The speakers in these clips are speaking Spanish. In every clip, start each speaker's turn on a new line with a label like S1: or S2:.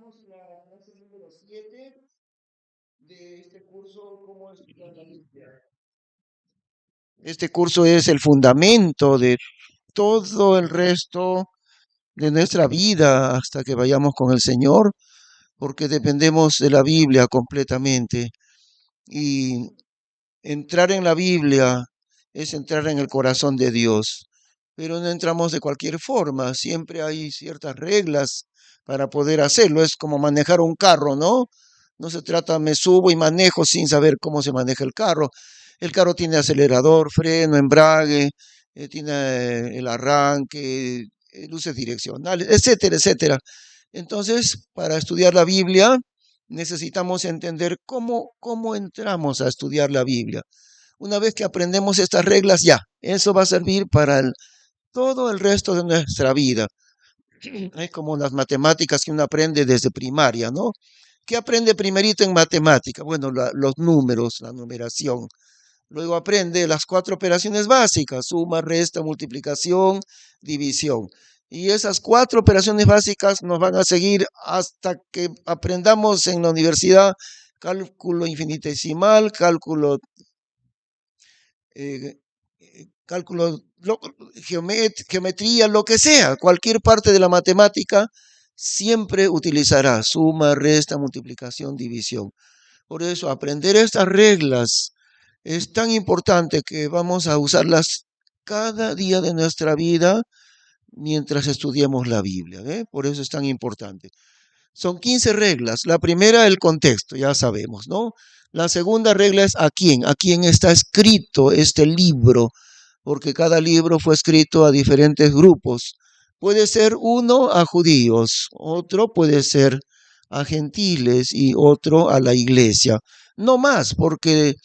S1: La clase número 7 de este curso, ¿cómo estudiar la Biblia? Este curso es el fundamento de todo el resto de nuestra vida hasta que vayamos con el Señor, porque dependemos de la Biblia completamente. Y entrar en la Biblia es entrar en el corazón de Dios, pero no entramos de cualquier forma, siempre hay ciertas reglas para poder hacerlo. Es como manejar un carro, ¿no? No se trata, me subo y manejo sin saber cómo se maneja el carro. El carro tiene acelerador, freno, embrague, tiene el arranque, luces direccionales, etcétera, etcétera. Entonces, para estudiar la Biblia, necesitamos entender cómo entramos a estudiar la Biblia. Una vez que aprendemos estas reglas, ya, eso va a servir para todo el resto de nuestra vida. Es como las matemáticas que uno aprende desde primaria, ¿no? ¿Qué aprende primerito en matemática? Bueno, los números, la numeración. Luego aprende las 4 operaciones básicas: suma, resta, multiplicación, división. Y esas 4 operaciones básicas nos van a seguir hasta que aprendamos en la universidad cálculo infinitesimal, eh, cálculo, geometría, lo que sea, cualquier parte de la matemática siempre utilizará suma, resta, multiplicación, división. Por eso aprender estas reglas es tan importante que vamos a usarlas cada día de nuestra vida mientras estudiemos la Biblia, ¿eh? Por eso es tan importante. Son 15 reglas. La primera, el contexto, ya sabemos, ¿no? La segunda regla es a quién está escrito este libro, porque cada libro fue escrito a diferentes grupos. Puede ser uno a judíos, otro puede ser a gentiles y otro a la iglesia. No más, porque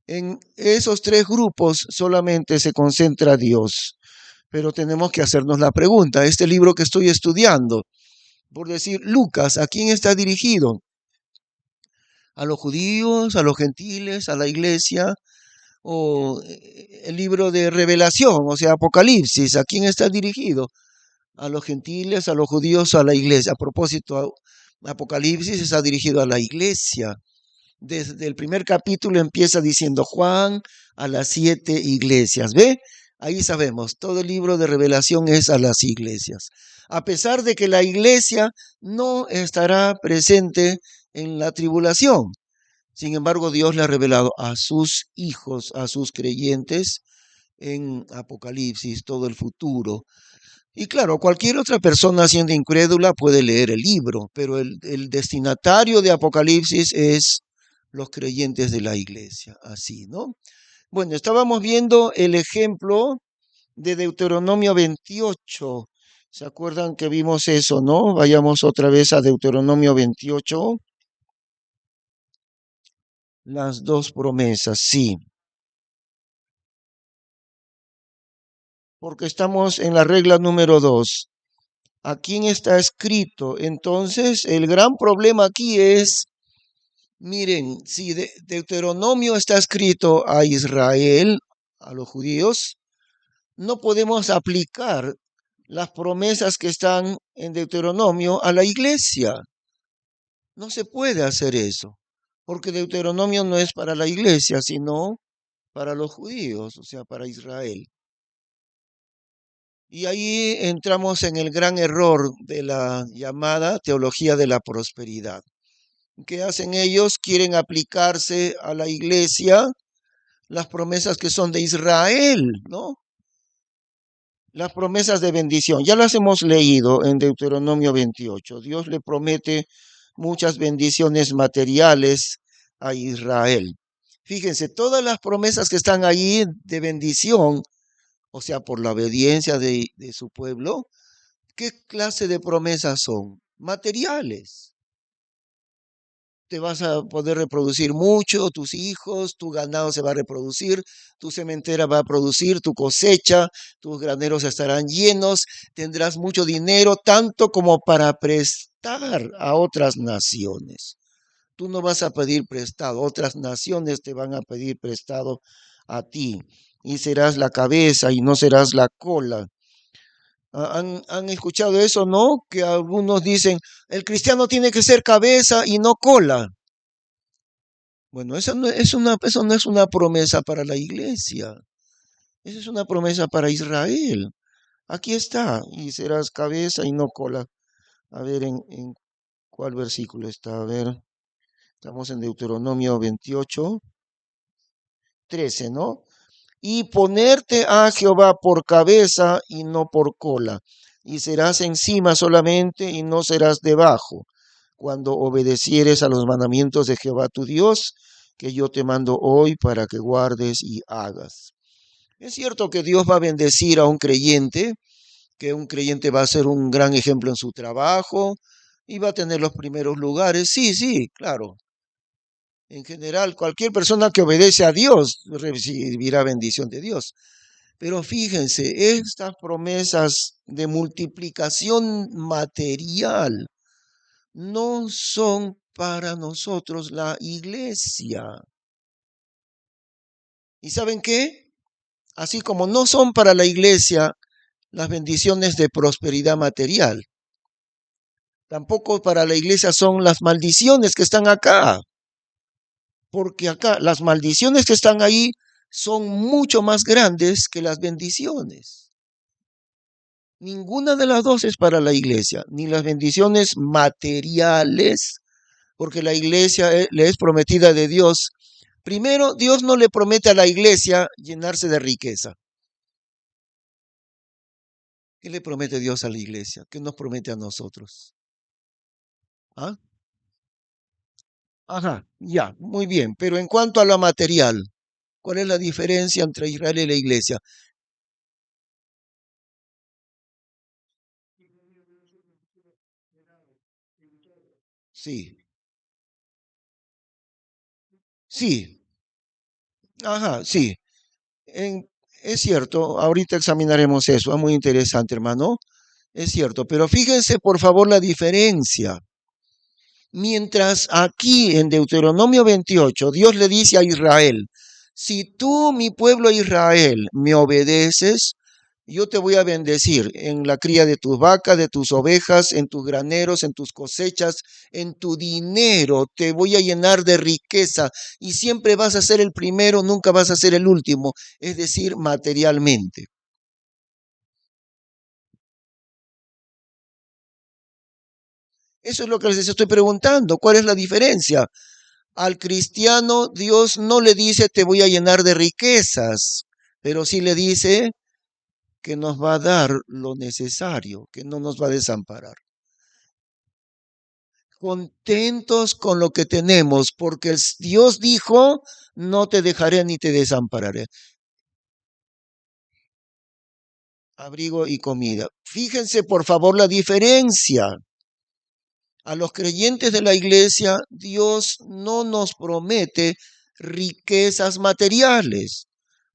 S1: en esos 3 grupos solamente se concentra Dios. Pero tenemos que hacernos la pregunta, este libro que estoy estudiando, por decir Lucas, ¿a quién está dirigido? ¿A los judíos, a los gentiles, a la iglesia? ¿O el libro de Revelación, o sea, Apocalipsis, a quién está dirigido? ¿A los gentiles, a los judíos, a la iglesia? A propósito, Apocalipsis está dirigido a la iglesia. Desde el primer capítulo empieza diciendo Juan a las 7 iglesias. ¿Ve? Ahí sabemos, todo el libro de Revelación es a las iglesias. A pesar de que la iglesia no estará presente en la tribulación. Sin embargo, Dios le ha revelado a sus hijos, a sus creyentes, en Apocalipsis, todo el futuro. Y claro, cualquier otra persona siendo incrédula puede leer el libro, pero el destinatario de Apocalipsis es los creyentes de la iglesia, así, ¿no? Bueno, estábamos viendo el ejemplo de Deuteronomio 28. ¿Se acuerdan que vimos eso, no? Vayamos otra vez a Deuteronomio 28. Las 2 promesas, sí. Porque estamos en la regla número 2. ¿A quién está escrito? Entonces, el gran problema aquí es, miren, si Deuteronomio está escrito a Israel, a los judíos, no podemos aplicar las promesas que están en Deuteronomio a la iglesia. No se puede hacer eso, porque Deuteronomio no es para la iglesia, sino para los judíos, o sea, para Israel. Y ahí entramos en el gran error de la llamada teología de la prosperidad. ¿Qué hacen ellos? Quieren aplicarse a la iglesia las promesas que son de Israel, ¿no? Las promesas de bendición. Ya las hemos leído en Deuteronomio 28. Dios le promete muchas bendiciones materiales a Israel. Fíjense, todas las promesas que están ahí de bendición, o sea, por la obediencia de su pueblo, ¿qué clase de promesas son? Materiales. Te vas a poder reproducir mucho, tus hijos, tu ganado se va a reproducir, tu cementera va a producir, tu cosecha, tus graneros estarán llenos, tendrás mucho dinero, tanto como para prestar a otras naciones. Tú no vas a pedir prestado, otras naciones te van a pedir prestado a ti, y serás la cabeza y no serás la cola. ¿Han escuchado eso, no? Que algunos dicen, el cristiano tiene que ser cabeza y no cola. Bueno, eso no es una promesa para la iglesia. Esa es una promesa para Israel. Aquí está, y serás cabeza y no cola. A ver, ¿en cuál versículo está? A ver, estamos en Deuteronomio 28, 13, ¿no? Y ponerte a Jehová por cabeza y no por cola, y serás encima solamente y no serás debajo, cuando obedecieres a los mandamientos de Jehová tu Dios, que yo te mando hoy para que guardes y hagas. Es cierto que Dios va a bendecir a un creyente, que un creyente va a ser un gran ejemplo en su trabajo y va a tener los primeros lugares. Sí, sí, claro. En general, cualquier persona que obedece a Dios recibirá bendición de Dios. Pero fíjense, estas promesas de multiplicación material no son para nosotros la iglesia. ¿Y saben qué? Así como no son para la iglesia las bendiciones de prosperidad material, tampoco para la iglesia son las maldiciones que están acá. Porque acá las maldiciones que están ahí son mucho más grandes que las bendiciones. Ninguna de las dos es para la iglesia, ni las bendiciones materiales, porque la iglesia le es prometida de Dios. Primero, Dios no le promete a la iglesia llenarse de riqueza. ¿Qué le promete Dios a la iglesia? ¿Qué nos promete a nosotros? ¿Ah? Ajá, ya, muy bien. Pero en cuanto a lo material, ¿cuál es la diferencia entre Israel y la iglesia? Sí, sí, ajá, sí. En- es cierto, ahorita examinaremos eso, es muy interesante, hermano. Es cierto, pero fíjense por favor la diferencia. Mientras aquí en Deuteronomio 28 Dios le dice a Israel, si tú, mi pueblo Israel, me obedeces, yo te voy a bendecir en la cría de tus vacas, de tus ovejas, en tus graneros, en tus cosechas, en tu dinero, te voy a llenar de riqueza y siempre vas a ser el primero, nunca vas a ser el último, es decir, materialmente. Eso es lo que les estoy preguntando, ¿cuál es la diferencia? Al cristiano Dios no le dice te voy a llenar de riquezas, pero sí le dice que nos va a dar lo necesario, que no nos va a desamparar. Contentos con lo que tenemos, porque Dios dijo, no te dejaré ni te desampararé. Abrigo y comida. Fíjense por favor la diferencia. A los creyentes de la iglesia, Dios no nos promete riquezas materiales.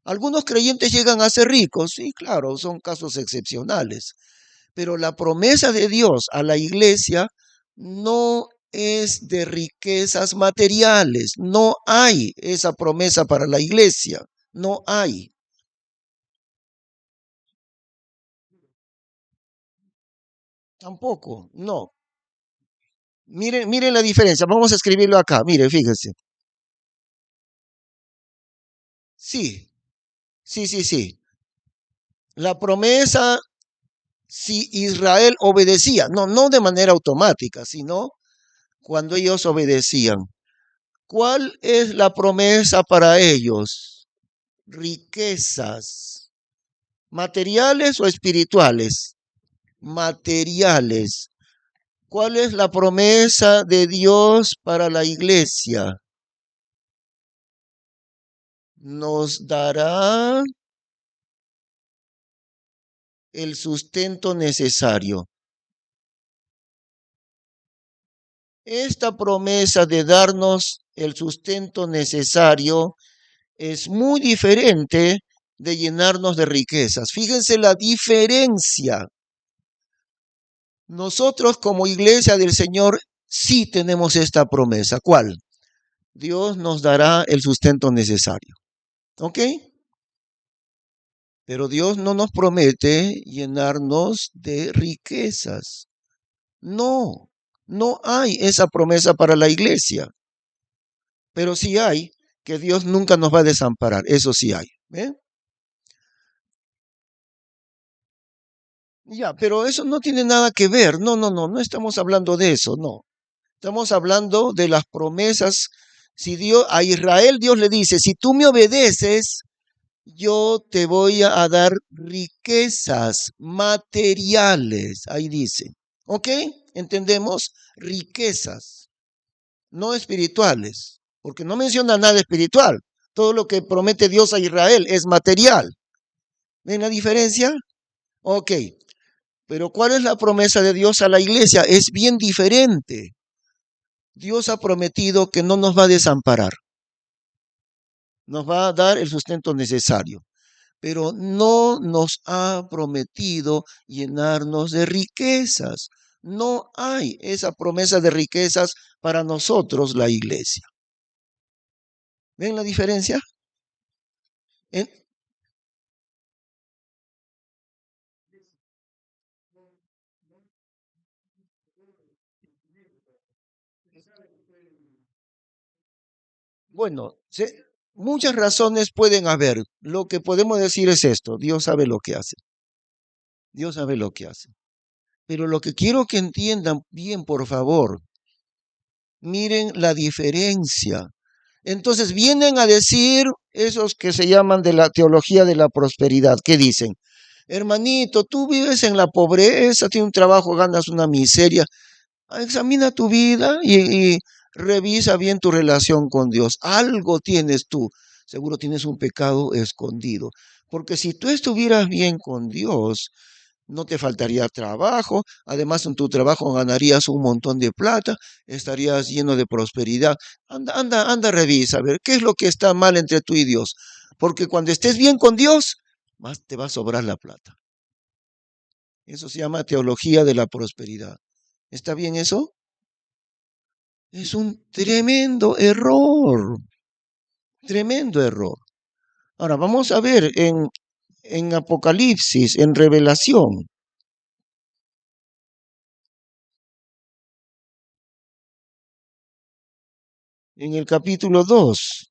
S1: Algunos creyentes llegan a ser ricos, sí, claro, son casos excepcionales, pero la promesa de Dios a la iglesia no es de riquezas materiales, no hay esa promesa para la iglesia, no hay, tampoco, no. Miren la diferencia, vamos a escribirlo acá, mire, fíjese. Sí, sí, sí, sí. La promesa, si Israel obedecía, no, no de manera automática, sino cuando ellos obedecían. ¿Cuál es la promesa para ellos? Riquezas, materiales o espirituales. Materiales. ¿Cuál es la promesa de Dios para la iglesia? Nos dará el sustento necesario. Esta promesa de darnos el sustento necesario es muy diferente de llenarnos de riquezas. Fíjense la diferencia. Nosotros como iglesia del Señor sí tenemos esta promesa. ¿Cuál? Dios nos dará el sustento necesario. ¿Ok? Pero Dios no nos promete llenarnos de riquezas. No, no hay esa promesa para la iglesia. Pero sí hay que Dios nunca nos va a desamparar. Eso sí hay. ¿Eh? Ya, pero eso no tiene nada que ver. No, no, no, no estamos hablando de eso, no. Estamos hablando de las promesas. Si Dios, a Israel Dios le dice, si tú me obedeces, yo te voy a dar riquezas materiales. Ahí dice. ¿Ok? ¿Entendemos? Riquezas, no espirituales, porque no menciona nada espiritual. Todo lo que promete Dios a Israel es material. ¿Ven la diferencia? Ok, pero ¿cuál es la promesa de Dios a la iglesia? Es bien diferente. Dios ha prometido que no nos va a desamparar, nos va a dar el sustento necesario, pero no nos ha prometido llenarnos de riquezas. No hay esa promesa de riquezas para nosotros, la iglesia. ¿Ven la diferencia? En- Bueno, muchas razones pueden haber. Lo que podemos decir es esto, Dios sabe lo que hace. Dios sabe lo que hace. Pero lo que quiero que entiendan bien, por favor, miren la diferencia. Entonces vienen a decir esos que se llaman de la teología de la prosperidad, ¿qué dicen? Hermanito, tú vives en la pobreza, tienes un trabajo, ganas una miseria. Examina tu vida y revisa bien tu relación con Dios. Algo tienes tú. Seguro tienes un pecado escondido. Porque si tú estuvieras bien con Dios, no te faltaría trabajo, además en tu trabajo ganarías un montón de plata, estarías lleno de prosperidad. Anda, anda, anda, revisa, a ver, ¿qué es lo que está mal entre tú y Dios? Porque cuando estés bien con Dios, más te va a sobrar la plata. Eso se llama teología de la prosperidad. ¿Está bien eso? Es un tremendo error, tremendo error. Ahora vamos a ver en Apocalipsis, en Revelación, en el capítulo 2.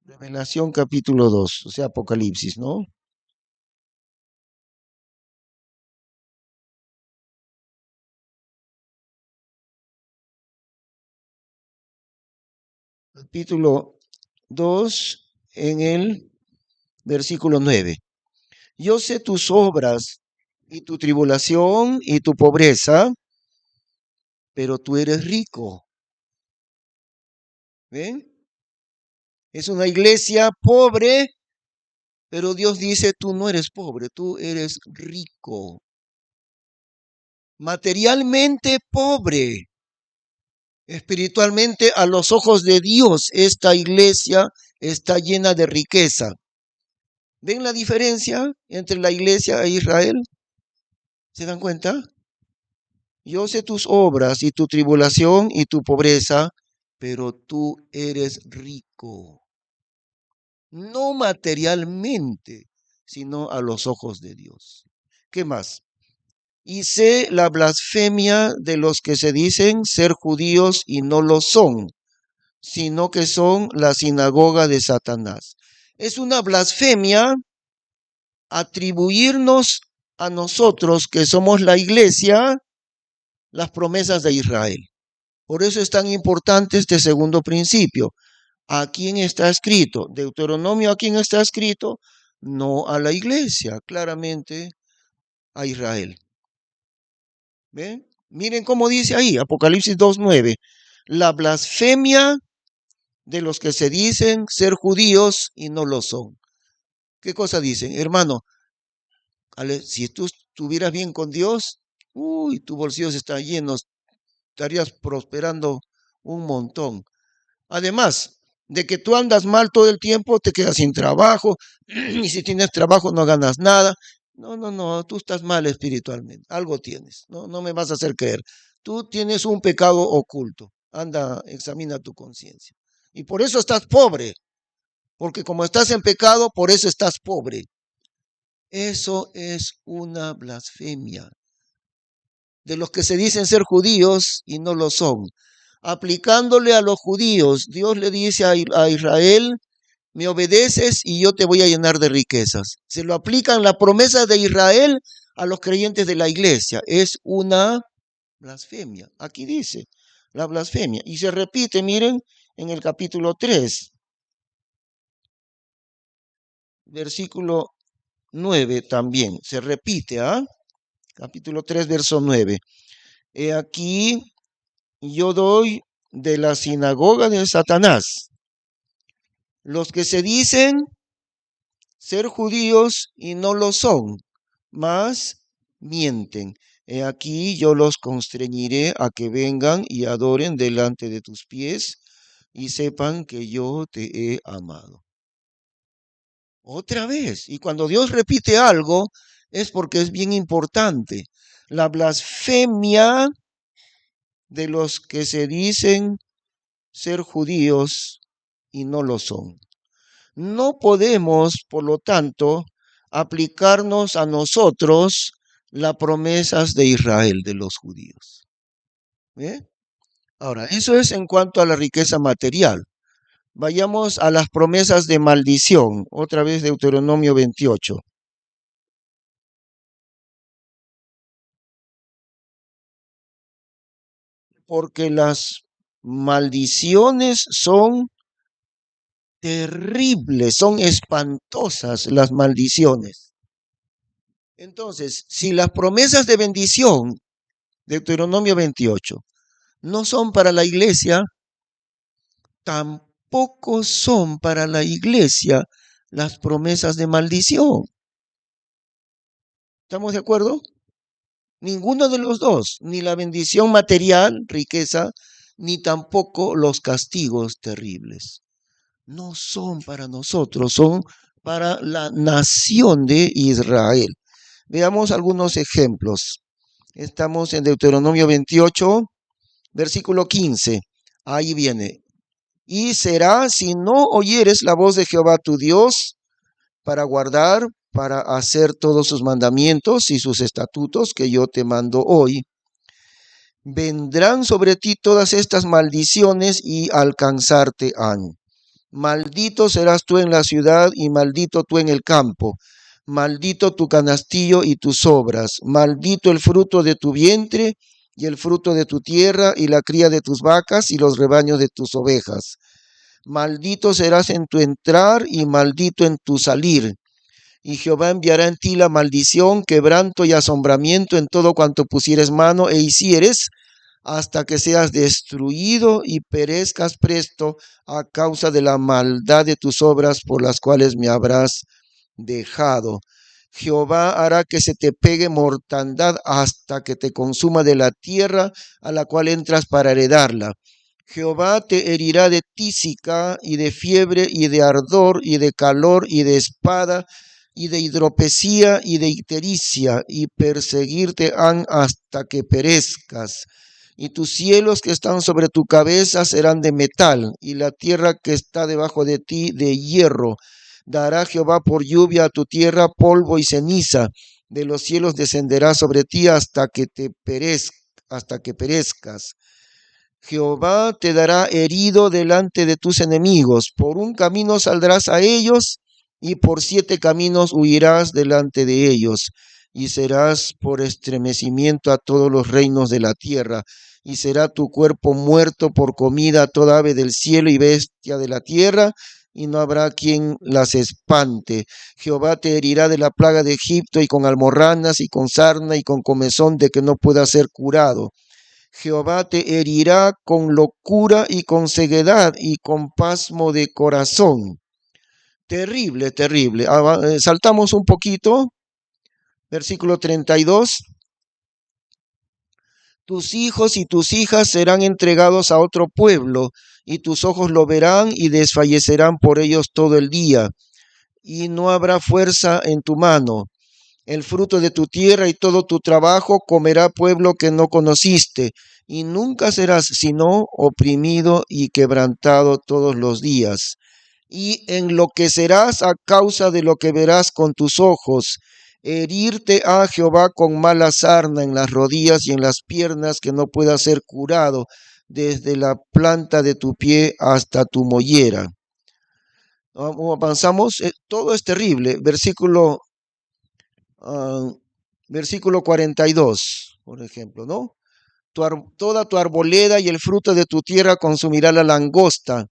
S1: Revelación capítulo 2, o sea, Apocalipsis, ¿no? Capítulo 2, en el versículo 9. Yo sé tus obras y tu tribulación y tu pobreza, pero tú eres rico. ¿Ven? Es una iglesia pobre, pero Dios dice, tú no eres pobre, tú eres rico. Materialmente pobre, espiritualmente a los ojos de Dios, esta iglesia está llena de riqueza. ¿Ven la diferencia entre la iglesia e Israel? ¿Se dan cuenta? Yo sé tus obras y tu tribulación y tu pobreza, pero tú eres rico, no materialmente, sino a los ojos de Dios. ¿Qué más? Y sé la blasfemia de los que se dicen ser judíos y no lo son, sino que son la sinagoga de Satanás. Es una blasfemia atribuirnos a nosotros, que somos la iglesia, las promesas de Israel. Por eso es tan importante este segundo principio. ¿A quién está escrito? Deuteronomio, ¿a quién está escrito? No a la iglesia, claramente a Israel. ¿Ven? Miren cómo dice ahí, Apocalipsis 2:9. La blasfemia de los que se dicen ser judíos y no lo son. ¿Qué cosa dicen? Hermano, si tú estuvieras bien con Dios, uy, tus bolsillos están llenos, estarías prosperando un montón. Además de que tú andas mal todo el tiempo, te quedas sin trabajo, y si tienes trabajo no ganas nada. No, no, no, tú estás mal espiritualmente, algo tienes, no, no me vas a hacer creer. Tú tienes un pecado oculto, Anda, examina tu conciencia. Y por eso estás pobre, porque como estás en pecado, por eso estás pobre. Eso es una blasfemia de los que se dicen ser judíos y no lo son. Aplicándole a los judíos, Dios le dice a Israel, me obedeces y yo te voy a llenar de riquezas. Se lo aplican la promesa de Israel a los creyentes de la iglesia. Es una blasfemia. Aquí dice la blasfemia. Y se repite, miren, en el capítulo 3, versículo 9 también. Se repite, ¿ah? Capítulo 3, verso 9. He aquí, yo doy de la sinagoga de Satanás. Los que se dicen ser judíos y no lo son, mas mienten. He aquí yo los constreñiré a que vengan y adoren delante de tus pies y sepan que yo te he amado. Otra vez, y cuando Dios repite algo es porque es bien importante. La blasfemia de los que se dicen ser judíos y no lo son. No podemos, por lo tanto, aplicarnos a nosotros las promesas de Israel, de los judíos. ¿Eh? Ahora, eso es en cuanto a la riqueza material. Vayamos a las promesas de maldición, otra vez Deuteronomio 28. Porque las maldiciones son terribles, son espantosas las maldiciones. Entonces, si las promesas de bendición, Deuteronomio 28, no son para la iglesia, tampoco son para la iglesia las promesas de maldición. ¿Estamos de acuerdo? Ninguno de los dos, ni la bendición material, riqueza, ni tampoco los castigos terribles. No son para nosotros, son para la nación de Israel. Veamos algunos ejemplos. Estamos en Deuteronomio 28, versículo 15. Ahí viene. Y será si no oyeres la voz de Jehová tu Dios para guardar, para hacer todos sus mandamientos y sus estatutos que yo te mando hoy, vendrán sobre ti todas estas maldiciones y alcanzarte han. Maldito serás tú en la ciudad y maldito tú en el campo. Maldito tu canastillo y tus obras. Maldito el fruto de tu vientre y el fruto de tu tierra y la cría de tus vacas y los rebaños de tus ovejas. Maldito serás en tu entrar y maldito en tu salir. Y Jehová enviará en ti la maldición, quebranto y asombramiento en todo cuanto pusieres mano e hicieres, hasta que seas destruido y perezcas presto a causa de la maldad de tus obras por las cuales me habrás dejado. Jehová hará que se te pegue mortandad hasta que te consuma de la tierra a la cual entras para heredarla. Jehová te herirá de tísica y de fiebre y de ardor y de calor y de espada y de hidropesía y de ictericia, y perseguirte han hasta que perezcas. Y tus cielos que están sobre tu cabeza serán de metal, y la tierra que está debajo de ti de hierro. Dará Jehová por lluvia a tu tierra polvo y ceniza. De los cielos descenderá sobre ti hasta que perezcas. Jehová te dará herido delante de tus enemigos. Por un camino saldrás a ellos, y por 7 caminos huirás delante de ellos. Y serás por estremecimiento a todos los reinos de la tierra. Y será tu cuerpo muerto por comida a toda ave del cielo y bestia de la tierra, y no habrá quien las espante. Jehová te herirá de la plaga de Egipto, y con almorranas, y con sarna, y con comezón de que no pueda ser curado. Jehová te herirá con locura y con ceguedad y con pasmo de corazón. Terrible, terrible. Saltamos un poquito. Versículo 32. Tus hijos y tus hijas serán entregados a otro pueblo, y tus ojos lo verán y desfallecerán por ellos todo el día, y no habrá fuerza en tu mano. El fruto de tu tierra y todo tu trabajo comerá pueblo que no conociste, y nunca serás sino oprimido y quebrantado todos los días. Y enloquecerás a causa de lo que verás con tus ojos. Herirte a Jehová con mala sarna en las rodillas y en las piernas, que no pueda ser curado desde la planta de tu pie hasta tu mollera. Avanzamos, todo es terrible. Ah, versículo 42, por ejemplo, ¿no? Toda tu arboleda y el fruto de tu tierra consumirá la langosta.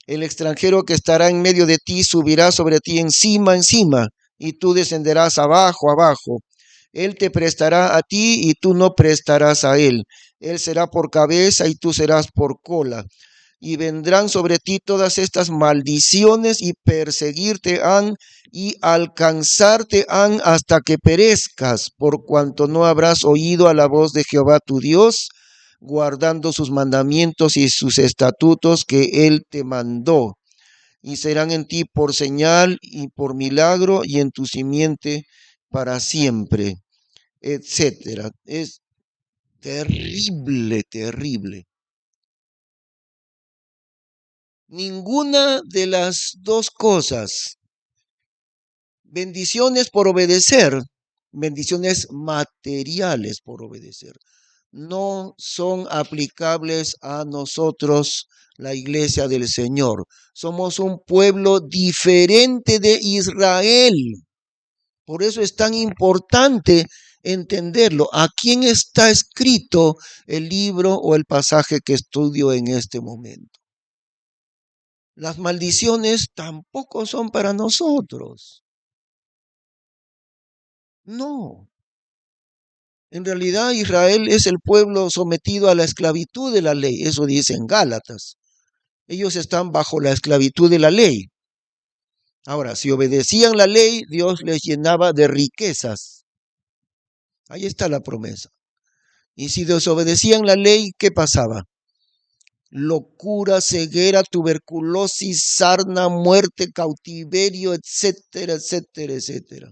S1: El extranjero que estará en medio de ti subirá sobre ti encima, encima, y tú descenderás abajo, abajo. Él te prestará a ti y tú no prestarás a él. Él será por cabeza y tú serás por cola. Y vendrán sobre ti todas estas maldiciones y perseguirte han y alcanzarte han hasta que perezcas, por cuanto no habrás oído a la voz de Jehová tu Dios, guardando sus mandamientos y sus estatutos que él te mandó. Y serán en ti por señal y por milagro y en tu simiente para siempre, etcétera. Es terrible, terrible. Ninguna de las dos cosas, bendiciones por obedecer, bendiciones materiales por obedecer, no son aplicables a nosotros, la iglesia del Señor. Somos un pueblo diferente de Israel. Por eso es tan importante entenderlo. ¿A quién está escrito el libro o el pasaje que estudio en este momento? Las maldiciones tampoco son para nosotros. No. En realidad Israel es el pueblo sometido a la esclavitud de la ley. Eso dice en Gálatas. Ellos están bajo la esclavitud de la ley. Ahora, si obedecían la ley, Dios les llenaba de riquezas. Ahí está la promesa. Y si desobedecían la ley, ¿qué pasaba? Locura, ceguera, tuberculosis, sarna, muerte, cautiverio, etcétera, etcétera, etcétera.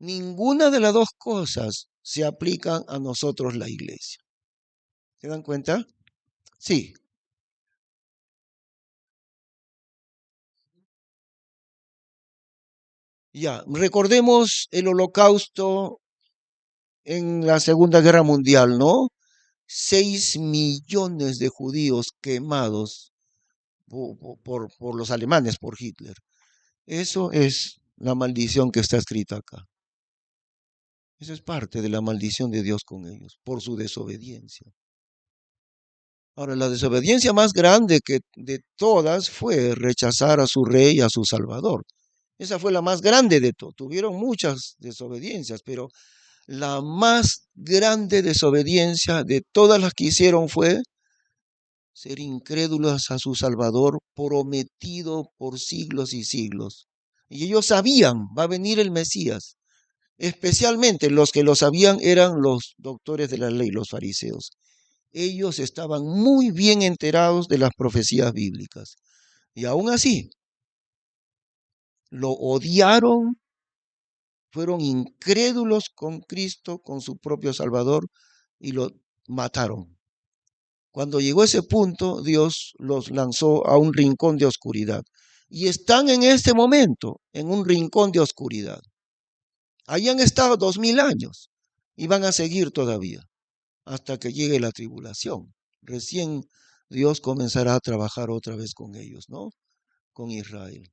S1: Ninguna de las dos cosas se aplican a nosotros, la iglesia. ¿Se dan cuenta? Sí. Ya, recordemos el holocausto en la Segunda Guerra Mundial, ¿no? 6 millones de judíos quemados por los alemanes, por Hitler. Eso es la maldición que está escrita acá. Eso es parte de la maldición de Dios con ellos, por su desobediencia. Ahora, la desobediencia más grande que de todas fue rechazar a su rey, a su salvador. Esa fue la más grande de todas. Tuvieron muchas desobediencias, pero la más grande desobediencia de todas las que hicieron fue ser incrédulos a su Salvador prometido por siglos y siglos. Y ellos sabían, va a venir el Mesías. Especialmente los que lo sabían eran los doctores de la ley, los fariseos. Ellos estaban muy bien enterados de las profecías bíblicas. Y aún así, lo odiaron, fueron incrédulos con Cristo, con su propio Salvador, y lo mataron. Cuando llegó ese punto, Dios los lanzó a un rincón de oscuridad. Y están en este momento en un rincón de oscuridad. Ahí han estado 2000 años y van a seguir todavía hasta que llegue la tribulación. Recién Dios comenzará a trabajar otra vez con ellos, ¿no? Con Israel.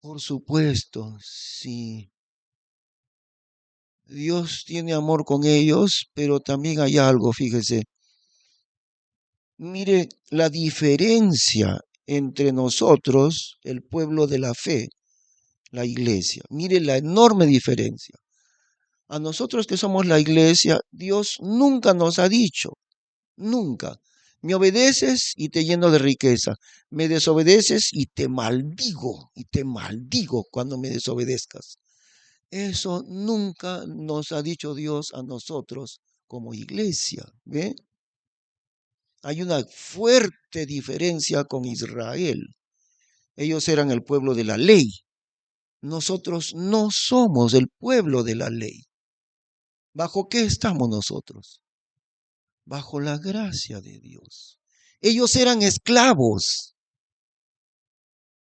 S1: Por supuesto, sí. Dios tiene amor con ellos, pero también hay algo, fíjese. Mire la diferencia entre nosotros, el pueblo de la fe, la iglesia. Mire la enorme diferencia. A nosotros que somos la iglesia, Dios nunca nos ha dicho, nunca, me obedeces y te lleno de riqueza, me desobedeces y te maldigo cuando me desobedezcas. Eso nunca nos ha dicho Dios a nosotros como iglesia. ¿Ve? Hay una fuerte diferencia con Israel. Ellos eran el pueblo de la ley. Nosotros no somos el pueblo de la ley. ¿Bajo qué estamos nosotros? Bajo la gracia de Dios. Ellos eran esclavos.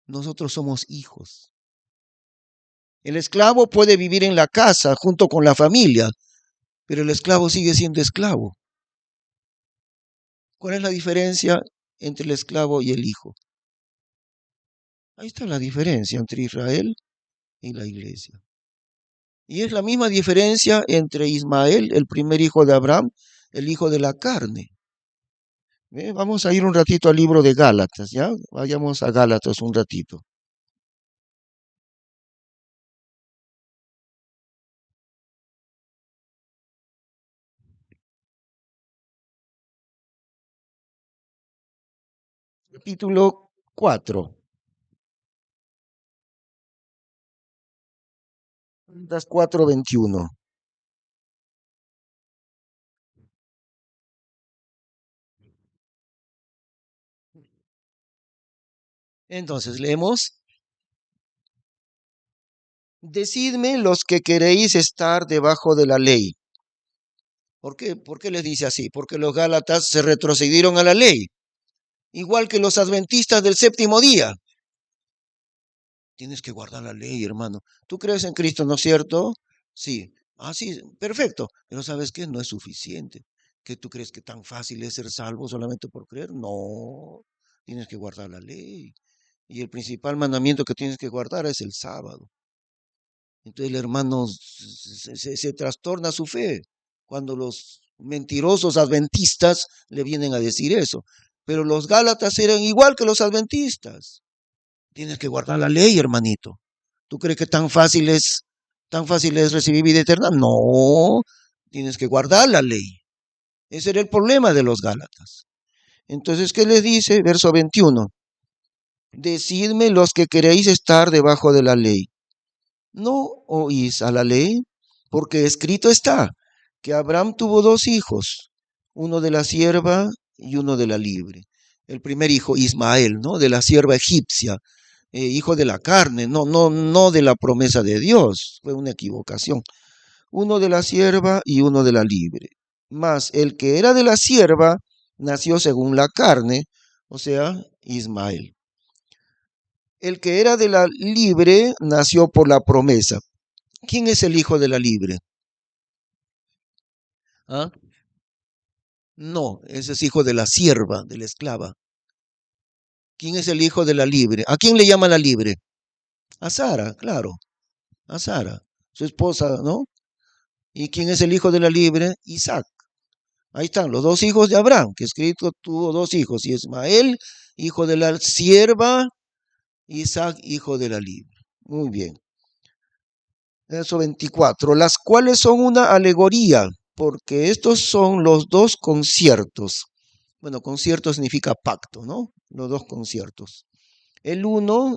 S1: Nosotros somos hijos. El esclavo puede vivir en la casa junto con la familia, pero el esclavo sigue siendo esclavo. ¿Cuál es la diferencia entre el esclavo y el hijo? Ahí está la diferencia entre Israel y la iglesia. Y es la misma diferencia entre Ismael, el primer hijo de Abraham, el hijo de la carne. Vamos a ir un ratito al libro de Gálatas, ¿ya? Vayamos a Gálatas un ratito. Capítulo 4. Gálatas 4:21. Entonces leemos: decidme los que queréis estar debajo de la ley. ¿Por qué? ¿Por qué les dice así? Porque los gálatas se retrocedieron a la ley, igual que los adventistas del séptimo día. Tienes que guardar la ley, hermano. ¿Tú crees en Cristo, no es cierto? Sí. Ah, sí, perfecto. Pero ¿sabes qué? No es suficiente. ¿Qué tú crees que tan fácil es ser salvo solamente por creer? No. Tienes que guardar la ley. Y el principal mandamiento que tienes que guardar es el sábado. Entonces el hermano se trastorna su fe cuando los mentirosos adventistas le vienen a decir eso. Pero los gálatas eran igual que los adventistas. Tienes que guardar la ley, hermanito. ¿Tú crees que tan fácil es recibir vida eterna? No, tienes que guardar la ley. Ese era el problema de los gálatas. Entonces, ¿qué les dice? Verso 21. Decidme los que queréis estar debajo de la ley. ¿No oís a la ley? Porque escrito está que Abraham tuvo dos hijos, uno de la sierva y uno de la libre. El primer hijo, Ismael, ¿no? De la sierva egipcia, hijo de la carne, no de la promesa de Dios. Fue una equivocación. Uno de la sierva y uno de la libre. Mas el que era de la sierva nació según la carne, o sea, Ismael. El que era de la libre nació por la promesa. ¿Quién es el hijo de la libre? ¿Ah? No, ese es hijo de la sierva, de la esclava. ¿Quién es el hijo de la libre? ¿A quién le llama la libre? A Sara, claro, a Sara, su esposa, ¿no? ¿Y quién es el hijo de la libre? Isaac. Ahí están los dos hijos de Abraham, que escrito tuvo dos hijos, Ismael, hijo de la sierva, Isaac, hijo de la libre. Muy bien. Verso 24, las cuales son una alegoría, porque estos son los dos conciertos. Bueno, concierto significa pacto, ¿no? Los dos conciertos. El uno,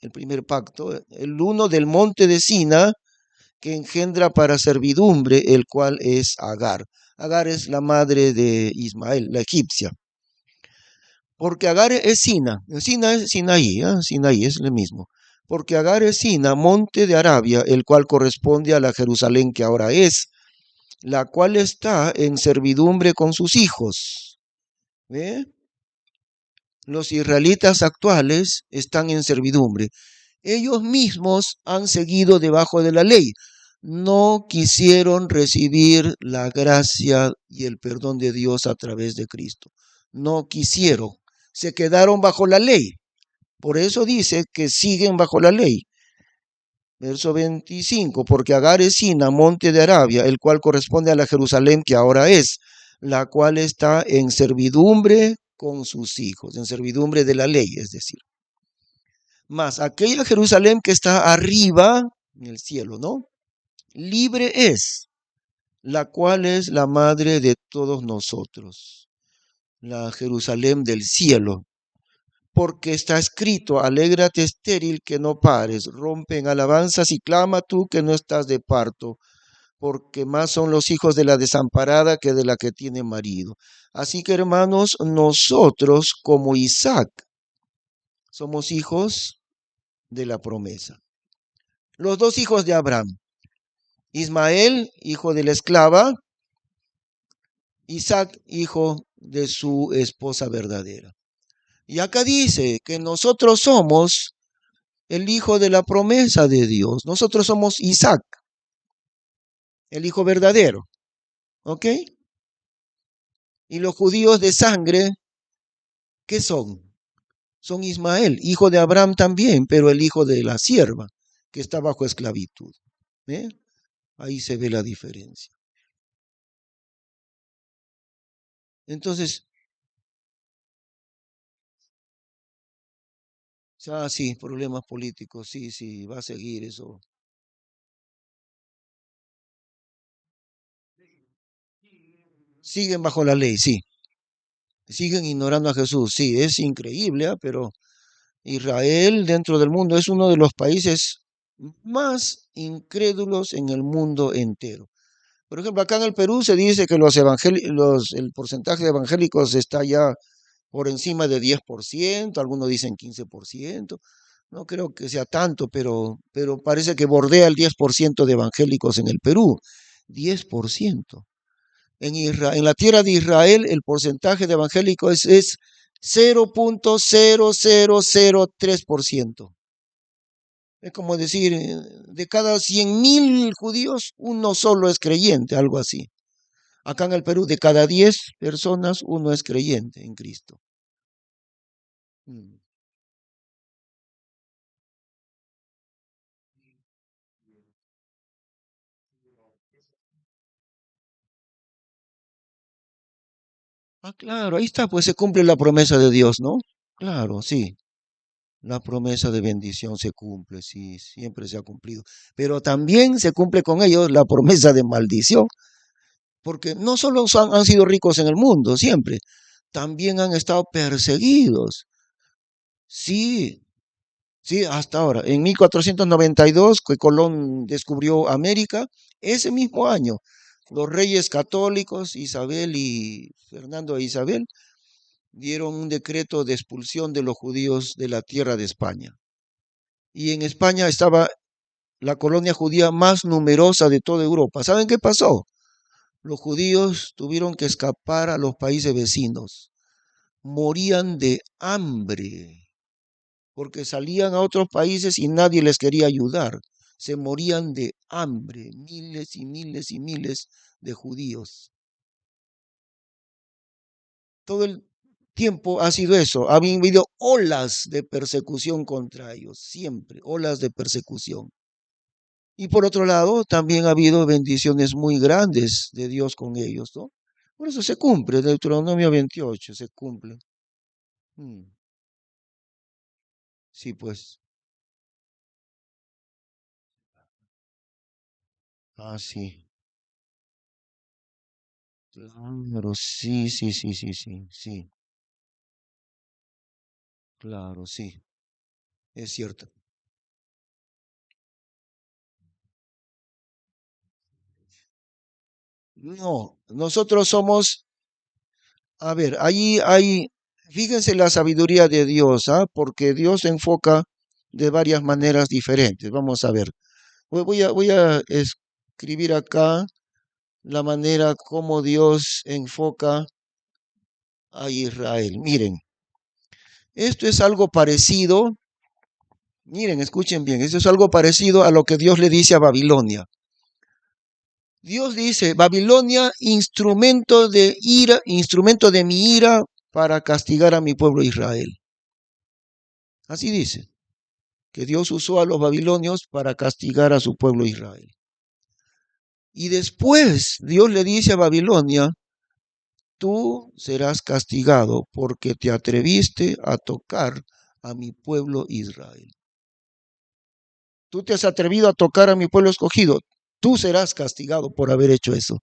S1: el primer pacto, el uno del monte de Sina, que engendra para servidumbre, el cual es Agar. Agar es la madre de Ismael, la egipcia. Porque Agar es Sina, Sina es Sinaí, ¿eh? Sinaí es lo mismo. Porque Agar es Sina, monte de Arabia, el cual corresponde a la Jerusalén que ahora es, la cual está en servidumbre con sus hijos. ¿Ve? Los israelitas actuales están en servidumbre. Ellos mismos han seguido debajo de la ley. No quisieron recibir la gracia y el perdón de Dios a través de Cristo. No quisieron. Se quedaron bajo la ley. Por eso dice que siguen bajo la ley. Verso 25, porque Agar es Sina, monte de Arabia, el cual corresponde a la Jerusalén que ahora es, la cual está en servidumbre con sus hijos, en servidumbre de la ley, es decir. Más aquella Jerusalén que está arriba en el cielo, ¿no? Libre es, la cual es la madre de todos nosotros, la Jerusalén del cielo. Porque está escrito, alégrate estéril que no pares, rompe en alabanzas y clama tú que no estás de parto, porque más son los hijos de la desamparada que de la que tiene marido. Así que hermanos, nosotros como Isaac somos hijos de la promesa. Los dos hijos de Abraham. Ismael, hijo de la esclava, Isaac, hijo de su esposa verdadera. Y acá dice que nosotros somos el hijo de la promesa de Dios. Nosotros somos Isaac, el hijo verdadero. ¿Ok? Y los judíos de sangre, ¿qué son? Son Ismael, hijo de Abraham también, pero el hijo de la sierva, que está bajo esclavitud. ¿Eh? Ahí se ve la diferencia. Entonces, sí, problemas políticos, sí, sí, va a seguir eso. Siguen bajo la ley, sí. Siguen ignorando a Jesús, sí, es increíble, pero Israel dentro del mundo es uno de los países más incrédulos en el mundo entero. Por ejemplo, acá en el Perú se dice que el porcentaje de evangélicos está ya por encima de 10%, algunos dicen 15%. No creo que sea tanto, pero parece que bordea el 10% de evangélicos en el Perú. 10%. En la tierra de Israel el porcentaje de evangélicos es 0.0003%. Es como decir, de cada 100.000 judíos, uno solo es creyente, algo así. Acá en el Perú, de cada 10 personas, uno es creyente en Cristo. Mm. Ah, claro, ahí está, pues se cumple la promesa de Dios, ¿no? Claro, sí. La promesa de bendición se cumple, sí, siempre se ha cumplido. Pero también se cumple con ellos la promesa de maldición, porque no solo han sido ricos en el mundo, siempre, también han estado perseguidos. Sí, sí, hasta ahora. En 1492, que Colón descubrió América, ese mismo año, los reyes católicos, Isabel y Fernando e Isabel, dieron un decreto de expulsión de los judíos de la tierra de España. Y en España estaba la colonia judía más numerosa de toda Europa. ¿Saben qué pasó? Los judíos tuvieron que escapar a los países vecinos. Morían de hambre porque salían a otros países y nadie les quería ayudar. Se morían de hambre, miles y miles y miles de judíos. Todo el tiempo ha sido eso. Ha habido olas de persecución contra ellos, siempre, olas de persecución. Y por otro lado, también ha habido bendiciones muy grandes de Dios con ellos, ¿no? Por eso se cumple, Deuteronomio 28 se cumple. Mm, sí, pues. Ah, sí. Claro, sí, sí, sí, sí, sí, sí. Claro, sí. Es cierto. No, nosotros somos, a ver, ahí hay, fíjense la sabiduría de Dios, ¿ah? Porque Dios se enfoca de varias maneras diferentes. Vamos a ver. Voy a escribir acá la manera como Dios enfoca a Israel. Miren, esto es algo parecido, miren, escuchen bien, esto es algo parecido a lo que Dios le dice a Babilonia. Dios dice, Babilonia, instrumento de ira, instrumento de mi ira para castigar a mi pueblo Israel. Así dice, que Dios usó a los babilonios para castigar a su pueblo Israel. Y después Dios le dice a Babilonia, tú serás castigado porque te atreviste a tocar a mi pueblo Israel. Tú te has atrevido a tocar a mi pueblo escogido. Tú serás castigado por haber hecho eso.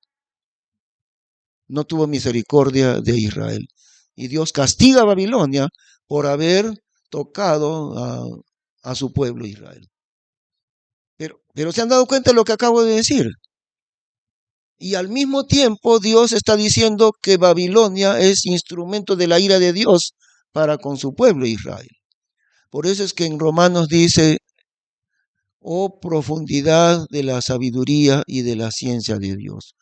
S1: No tuvo misericordia de Israel. Y Dios castiga a Babilonia por haber tocado a su pueblo Israel. Pero se han dado cuenta de lo que acabo de decir. Y al mismo tiempo Dios está diciendo que Babilonia es instrumento de la ira de Dios para con su pueblo Israel. Por eso es que en Romanos dice, Oh profundidad de la sabiduría y de la ciencia de Dios.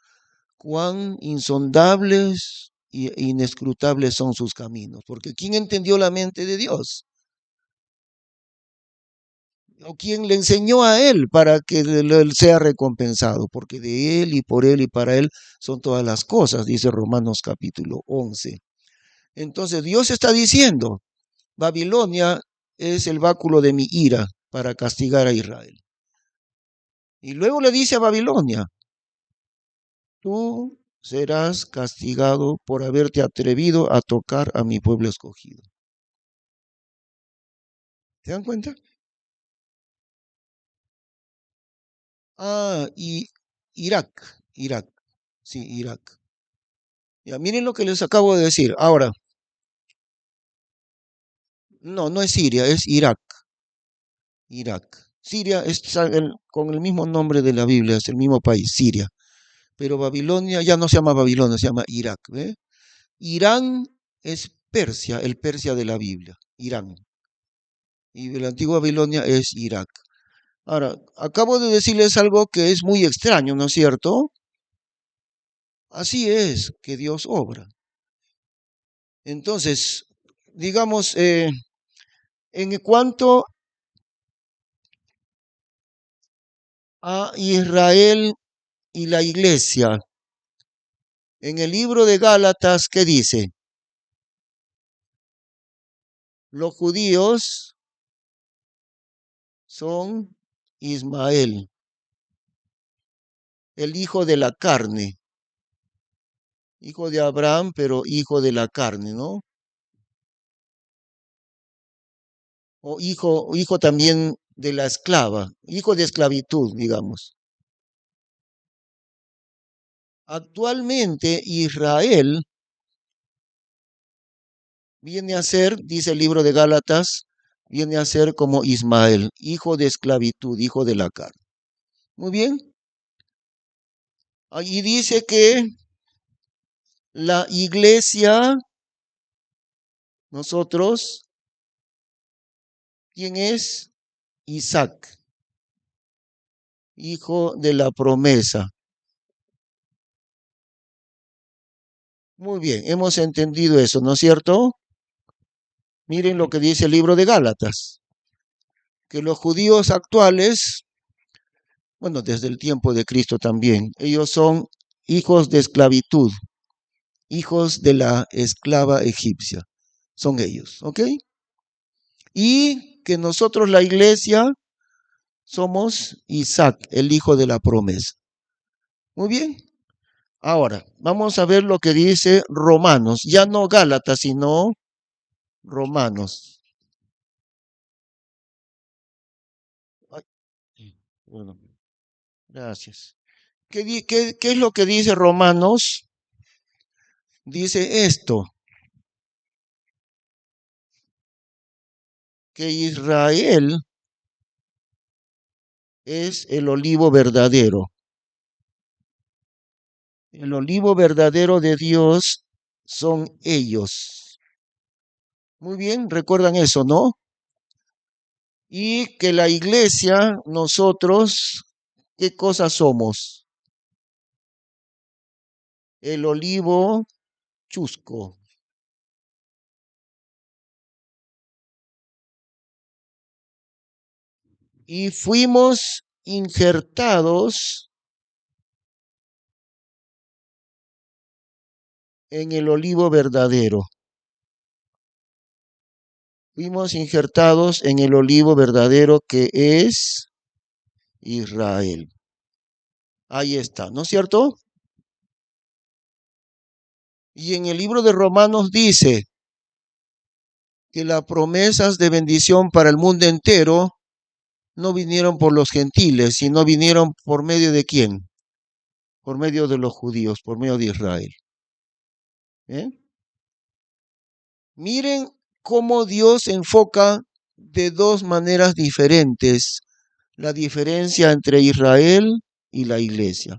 S1: Cuán insondables e inescrutables son sus caminos. Porque ¿quién entendió la mente de Dios? ¿O quién le enseñó a él para que él sea recompensado? Porque de él y por él y para él son todas las cosas, dice Romanos capítulo 11. Entonces Dios está diciendo, Babilonia es el báculo de mi ira para castigar a Israel. Y luego le dice a Babilonia, tú serás castigado por haberte atrevido a tocar a mi pueblo escogido. ¿Se dan cuenta? Y Irak, sí, Irak. Ya, miren lo que les acabo de decir. Ahora, no, no es Siria, es Irak, Irak. Siria es con el mismo nombre de la Biblia, es el mismo país, Siria. Pero Babilonia ya no se llama Babilonia, se llama Irak. ¿Ve? Irán es Persia, el Persia de la Biblia, Irán. Y la antigua Babilonia es Irak. Ahora, acabo de decirles algo que es muy extraño, ¿no es cierto? Así es que Dios obra. Entonces, digamos, en cuanto a Israel y la iglesia, en el libro de Gálatas, ¿qué dice? Los judíos son Ismael, el hijo de la carne, hijo de Abraham, pero hijo de la carne, ¿no? O hijo también de la esclava, hijo de esclavitud, digamos. Actualmente Israel viene a ser, dice el libro de Gálatas, viene a ser como Ismael, hijo de esclavitud, hijo de la carne. Muy bien. Allí dice que la iglesia, nosotros, ¿quién es? Isaac, hijo de la promesa. Muy bien, hemos entendido eso, ¿no es cierto? Miren lo que dice el libro de Gálatas, que los judíos actuales, bueno, desde el tiempo de Cristo también, ellos son hijos de esclavitud, hijos de la esclava egipcia, son ellos, ¿ok? Y que nosotros, la iglesia, somos Isaac, el hijo de la promesa. Muy bien. Ahora, vamos a ver lo que dice Romanos, ya no Gálatas, sino Romanos. Ay, bueno, gracias. ¿Qué es lo que dice Romanos? Dice esto, que Israel es el olivo verdadero. El olivo verdadero de Dios son ellos. Muy bien, recuerdan eso, ¿no? Y que la iglesia, nosotros, ¿qué cosa somos? El olivo chusco. Y fuimos injertados en el olivo verdadero. Fuimos injertados en el olivo verdadero que es Israel. Ahí está, ¿no es cierto? Y en el libro de Romanos dice que las promesas de bendición para el mundo entero no vinieron por los gentiles, sino vinieron por medio de quién? Por medio de los judíos, por medio de Israel. ¿Eh? Miren cómo Dios enfoca de dos maneras diferentes la diferencia entre Israel y la iglesia.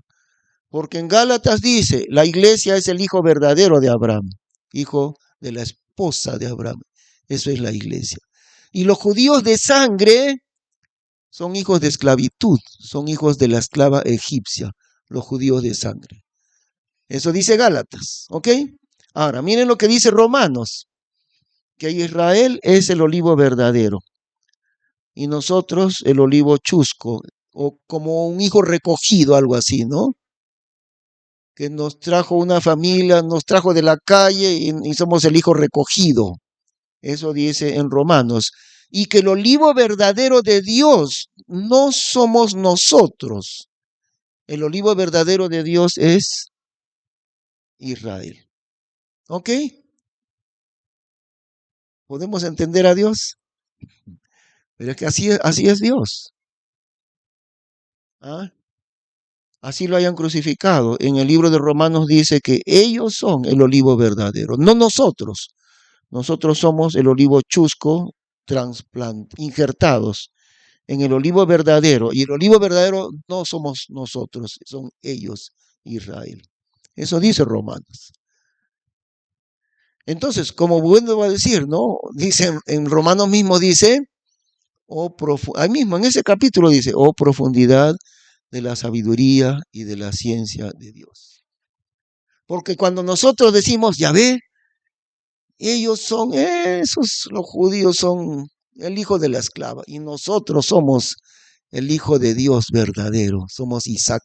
S1: Porque en Gálatas dice, la iglesia es el hijo verdadero de Abraham, hijo de la esposa de Abraham. Eso es la iglesia. Y los judíos de sangre son hijos de esclavitud, son hijos de la esclava egipcia, los judíos de sangre. Eso dice Gálatas, ¿ok? Ahora, miren lo que dice Romanos, que Israel es el olivo verdadero y nosotros el olivo chusco, o como un hijo recogido, algo así, ¿no? Que nos trajo una familia, nos trajo de la calle y somos el hijo recogido. Eso dice en Romanos. Y que el olivo verdadero de Dios no somos nosotros. El olivo verdadero de Dios es Israel. ¿Ok? ¿Podemos entender a Dios? Pero es que así es Dios. ¿Ah? Así lo hayan crucificado. En el libro de Romanos dice que ellos son el olivo verdadero, no nosotros. Nosotros somos el olivo chusco injertados en el olivo verdadero. Y el olivo verdadero no somos nosotros, son ellos, Israel. Eso dice Romanos. Entonces, como bueno va a decir, ¿no? Dice, en Romanos mismo dice, ahí mismo, en ese capítulo dice, oh profundidad de la sabiduría y de la ciencia de Dios. Porque cuando nosotros decimos, ya ve, ellos son, los judíos son el hijo de la esclava y nosotros somos el hijo de Dios verdadero, somos Isaac.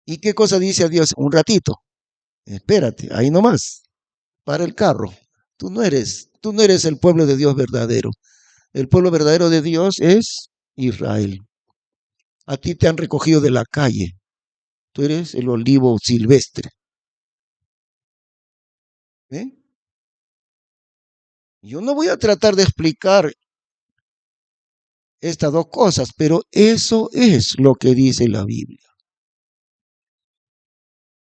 S1: ¿Y qué cosa dice a Dios? Un ratito, espérate, ahí nomás, para el carro. Tú no eres el pueblo de Dios verdadero. El pueblo verdadero de Dios es Israel. A ti te han recogido de la calle. Tú eres el olivo silvestre. ¿Eh? Yo no voy a tratar de explicar estas dos cosas, pero eso es lo que dice la Biblia.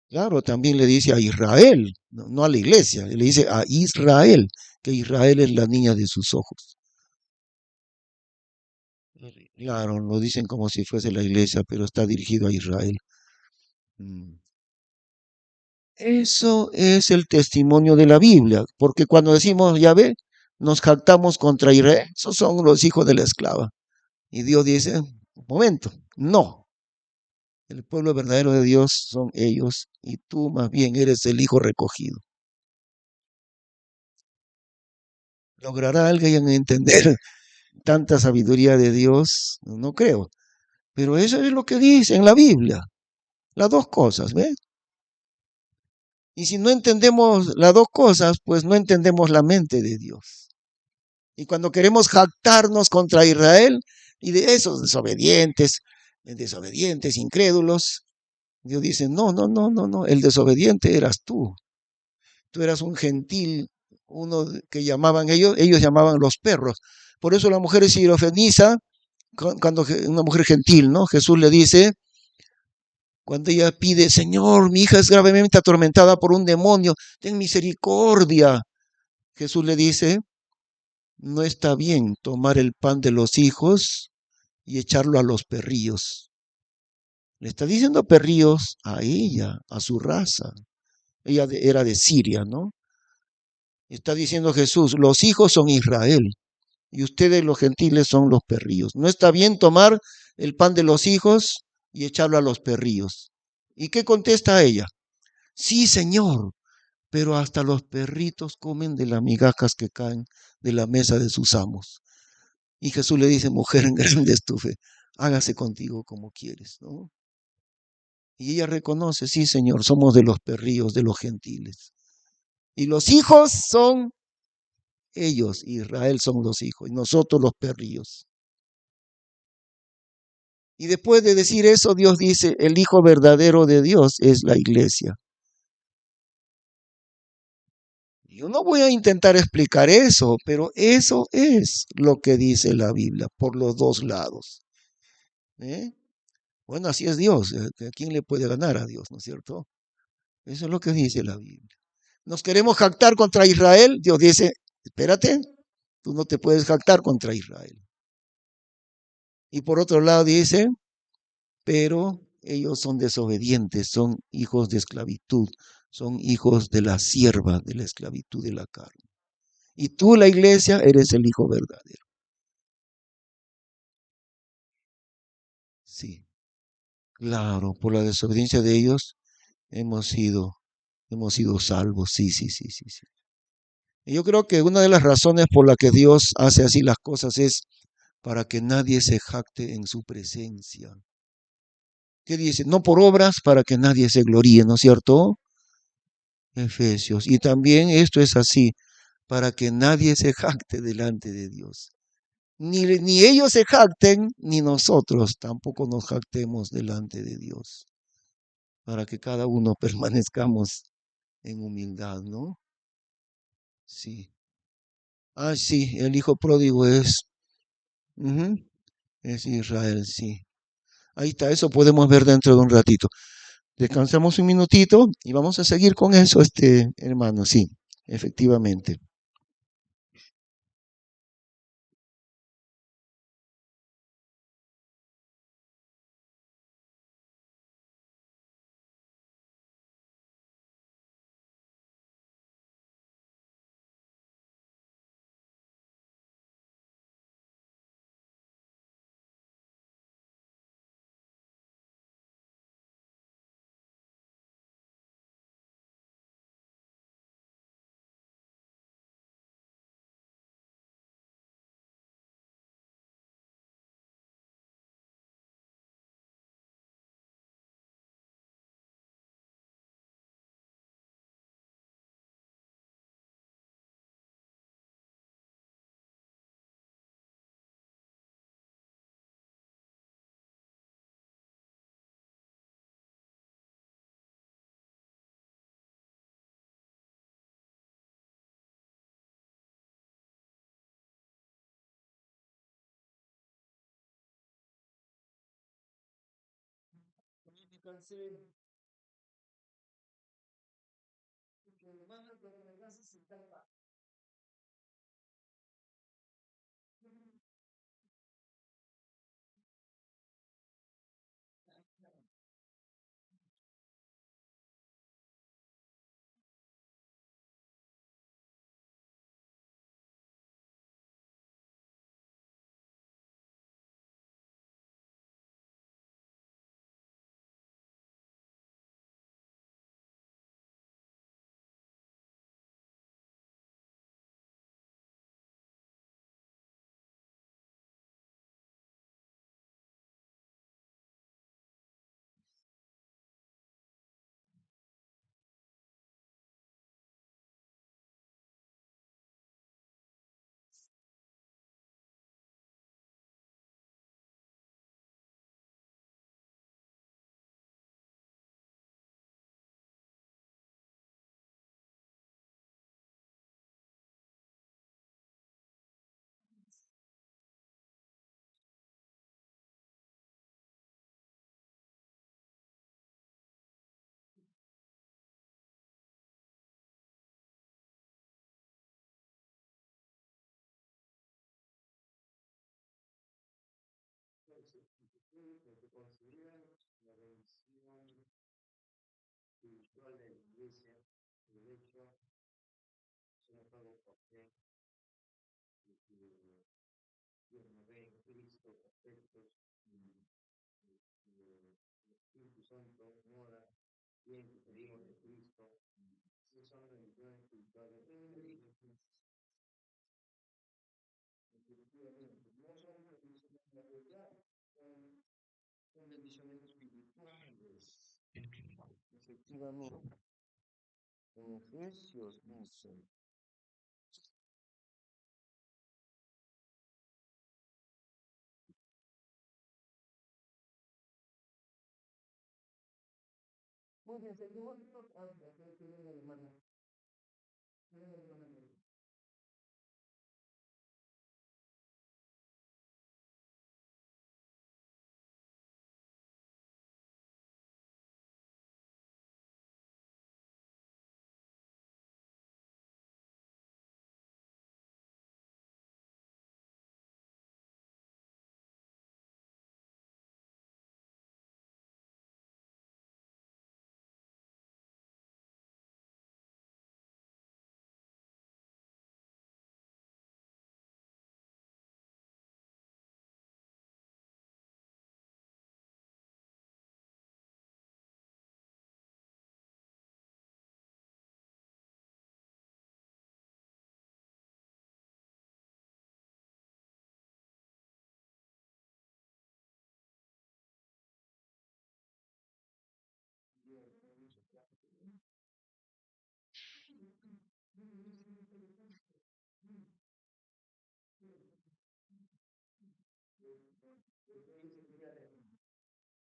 S1: Claro, también le dice a Israel, no a la iglesia, le dice a Israel, que Israel es la niña de sus ojos. Claro, lo dicen como si fuese la iglesia, pero está dirigido a Israel. Mm. Eso es el testimonio de la Biblia, porque cuando decimos Yahvé, nos jactamos contra Israel, esos son los hijos de la esclava. Y Dios dice, un momento, no, el pueblo verdadero de Dios son ellos, y tú más bien eres el hijo recogido. ¿Logrará alguien entender tanta sabiduría de Dios? No creo. Pero eso es lo que dice en la Biblia. Las dos cosas, ¿ves? Y si no entendemos las dos cosas, pues no entendemos la mente de Dios. Y cuando queremos jactarnos contra Israel y de esos desobedientes, incrédulos, Dios dice, no, no, no, no, no, el desobediente eras tú. Tú eras un gentil, uno que llamaban ellos llamaban los perros. Por eso la mujer sirofeniza, cuando una mujer gentil, ¿no? Jesús le dice, cuando ella pide, Señor, mi hija es gravemente atormentada por un demonio, ten misericordia. Jesús le dice, no está bien tomar el pan de los hijos y echarlo a los perrillos. Le está diciendo perrillos a ella, a su raza. Ella era de Siria, ¿no? Está diciendo Jesús, los hijos son Israel y ustedes los gentiles son los perrillos. No está bien tomar el pan de los hijos y echarlo a los perrillos. ¿Y qué contesta ella? Sí, Señor, pero hasta los perritos comen de las migajas que caen de la mesa de sus amos. Y Jesús le dice, mujer, en grande es tu fe, hágase contigo como quieres, ¿no? Y ella reconoce, sí, Señor, somos de los perrillos, de los gentiles. Y los hijos son ellos, Israel son los hijos, y nosotros los perrillos. Y después de decir eso, Dios dice, el hijo verdadero de Dios es la iglesia. Yo no voy a intentar explicar eso, pero eso es lo que dice la Biblia por los dos lados. ¿Eh? Bueno, así es Dios. ¿A quién le puede ganar a Dios, no es cierto? Eso es lo que dice la Biblia. Nos queremos jactar contra Israel. Dios dice, espérate, tú no te puedes jactar contra Israel. Y por otro lado dice, pero ellos son desobedientes, son hijos de esclavitud, son hijos de la sierva, de la esclavitud de la carne. Y tú, la iglesia, eres el hijo verdadero. Sí, claro, por la desobediencia de ellos hemos sido, hemos sido salvos. Sí, sí, sí, sí, sí. Y yo creo que una de las razones por la que Dios hace así las cosas es para que nadie se jacte en su presencia. ¿Qué dice? No por obras para que nadie se gloríe, ¿no es cierto? Efesios. Y también esto es así, para que nadie se jacte delante de Dios. Ni ellos se jacten, ni nosotros tampoco nos jactemos delante de Dios, para que cada uno permanezcamos en humildad, ¿no? Sí. Ah, sí, el hijo pródigo ujú, es Israel, sí. Ahí está, eso podemos ver dentro de un ratito. Descansamos un minutito y vamos a seguir con eso, hermano, sí, efectivamente. Efectivamente, en Efesios dice. Muy bien, seguimos.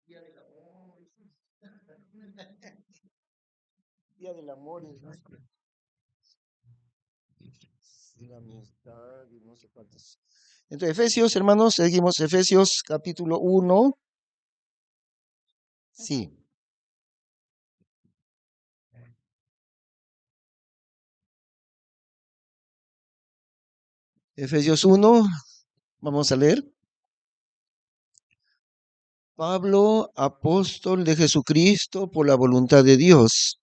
S1: Día del amor y la amistad y no sé cuántos. Entonces, Efesios, hermanos, seguimos Efesios capítulo 1. Sí, Efesios 1, vamos a leer. Pablo, apóstol de Jesucristo por la voluntad de Dios,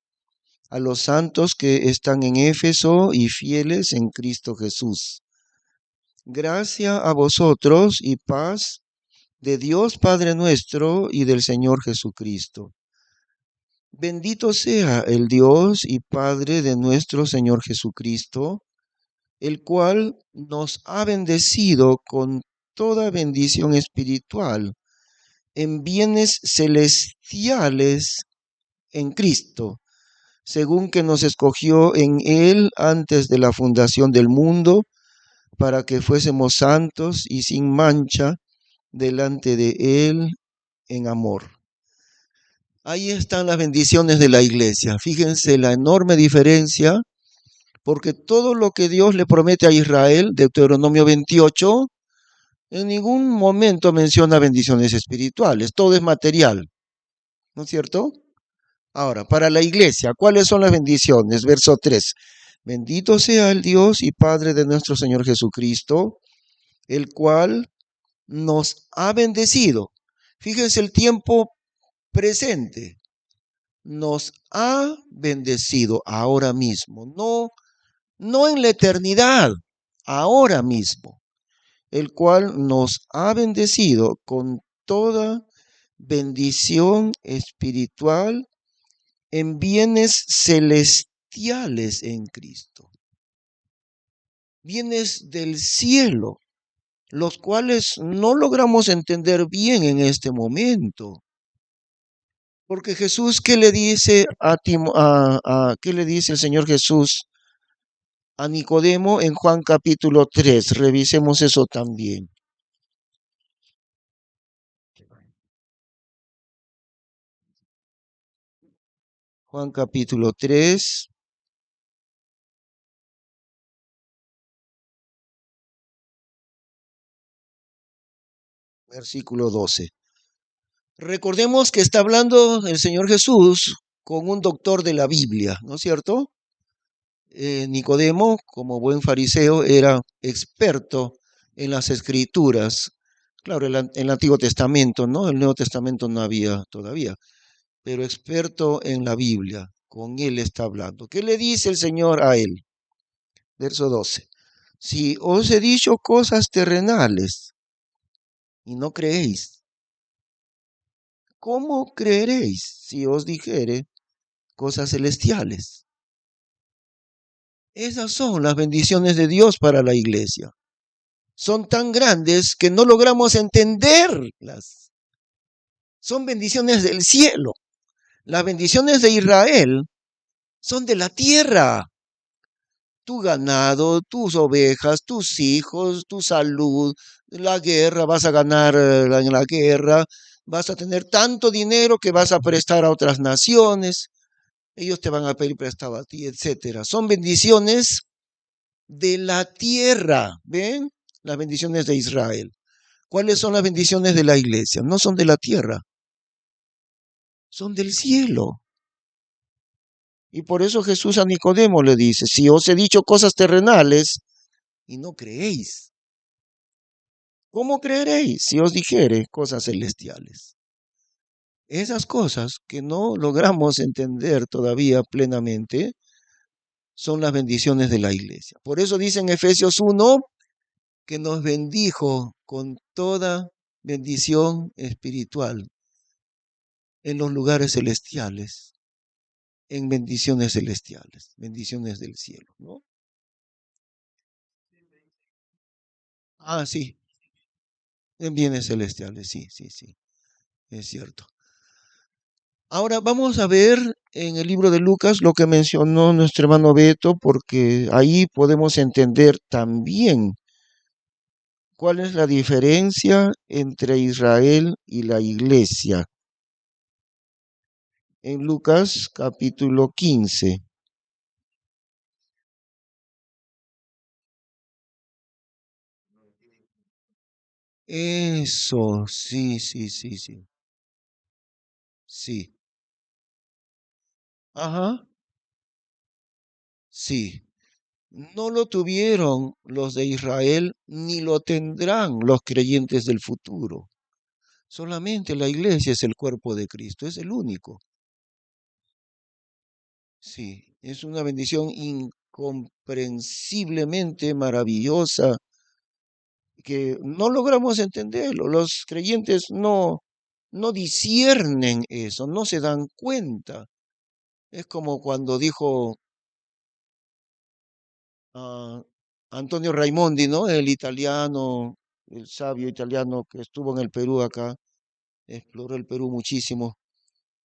S1: a los santos que están en Éfeso y fieles en Cristo Jesús. Gracia a vosotros y paz de Dios Padre nuestro y del Señor Jesucristo. Bendito sea el Dios y Padre de nuestro Señor Jesucristo, el cual nos ha bendecido con toda bendición espiritual en bienes celestiales en Cristo, según que nos escogió en Él antes de la fundación del mundo, para que fuésemos santos y sin mancha delante de Él en amor. Ahí están las bendiciones de la iglesia. Fíjense la enorme diferencia, porque todo lo que Dios le promete a Israel, Deuteronomio 28, en ningún momento menciona bendiciones espirituales, todo es material, ¿no es cierto? Ahora, para la iglesia, ¿cuáles son las bendiciones? Verso 3. Bendito sea el Dios y Padre de nuestro Señor Jesucristo, el cual nos ha bendecido. Fíjense el tiempo presente. Nos ha bendecido ahora mismo, no en la eternidad, ahora mismo, el cual nos ha bendecido con toda bendición espiritual en bienes celestiales en Cristo, bienes del cielo, los cuales no logramos entender bien en este momento. Porque Jesús, ¿qué le dice qué le dice el Señor Jesús a Nicodemo en Juan capítulo 3? Revisemos eso también. Juan capítulo 3, versículo 12. Recordemos que está hablando el Señor Jesús con un doctor de la Biblia, ¿no es cierto? Nicodemo, como buen fariseo, era experto en las escrituras. Claro, en el Antiguo Testamento, ¿no? El Nuevo Testamento no había todavía, pero experto en la Biblia. Con él está hablando. ¿Qué le dice el Señor a él? Verso 12. Si os he dicho cosas terrenales y no creéis, ¿cómo creeréis si os dijere cosas celestiales? Esas son las bendiciones de Dios para la iglesia. Son tan grandes que no logramos entenderlas. Son bendiciones del cielo. Las bendiciones de Israel son de la tierra. Tu ganado, tus ovejas, tus hijos, tu salud, la guerra, vas a ganar en la guerra, vas a tener tanto dinero que vas a prestar a otras naciones, ellos te van a pedir prestado a ti, etcétera. Son bendiciones de la tierra, ¿ven? Las bendiciones de Israel. ¿Cuáles son las bendiciones de la iglesia? No son de la tierra, son del cielo. Y por eso Jesús a Nicodemo le dice, si os he dicho cosas terrenales y no creéis, ¿cómo creeréis si os dijere cosas celestiales? Esas cosas que no logramos entender todavía plenamente son las bendiciones de la iglesia. Por eso dice en Efesios 1 que nos bendijo con toda bendición espiritual en los lugares celestiales, en bendiciones celestiales, bendiciones del cielo, ¿no? Ah, sí, en bienes celestiales, sí, sí, sí, es cierto. Ahora vamos a ver en el libro de Lucas lo que mencionó nuestro hermano Beto, porque ahí podemos entender también cuál es la diferencia entre Israel y la iglesia. en Lucas capítulo 15. Eso, sí, sí, sí, sí, sí. Ajá, sí. No lo tuvieron los de Israel, ni lo tendrán los creyentes del futuro. Solamente la iglesia es el cuerpo de Cristo, es el único. Sí, es una bendición incomprensiblemente maravillosa que no logramos entenderlo. Los creyentes no disciernen eso, no se dan cuenta. Es como cuando dijo Antonio Raimondi, ¿no? El italiano, el sabio italiano que estuvo en el Perú acá, exploró el Perú muchísimo,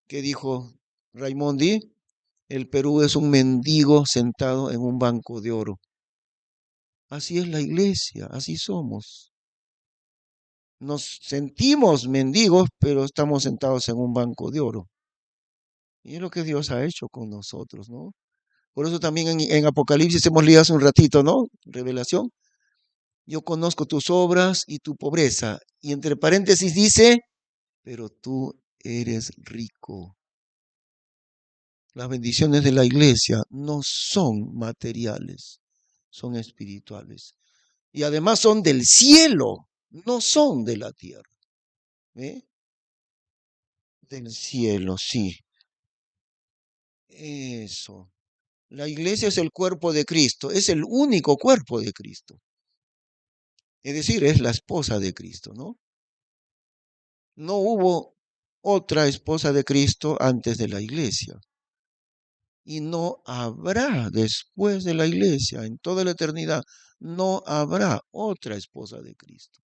S1: que dijo Raimondi, el Perú es un mendigo sentado en un banco de oro. Así es la iglesia, así somos. Nos sentimos mendigos, pero estamos sentados en un banco de oro. Y es lo que Dios ha hecho con nosotros, ¿no? Por eso también en Apocalipsis hemos leído hace un ratito, ¿no? Revelación. Yo conozco tus obras y tu pobreza. Y entre paréntesis dice, pero tú eres rico. Las bendiciones de la iglesia no son materiales, son espirituales. Y además son del cielo, no son de la tierra. ¿Eh? Del cielo, sí. Eso. La iglesia es el cuerpo de Cristo, es el único cuerpo de Cristo. Es decir, es la esposa de Cristo, ¿no? No hubo otra esposa de Cristo antes de la iglesia. Y no habrá después de la iglesia, en toda la eternidad, no habrá otra esposa de Cristo.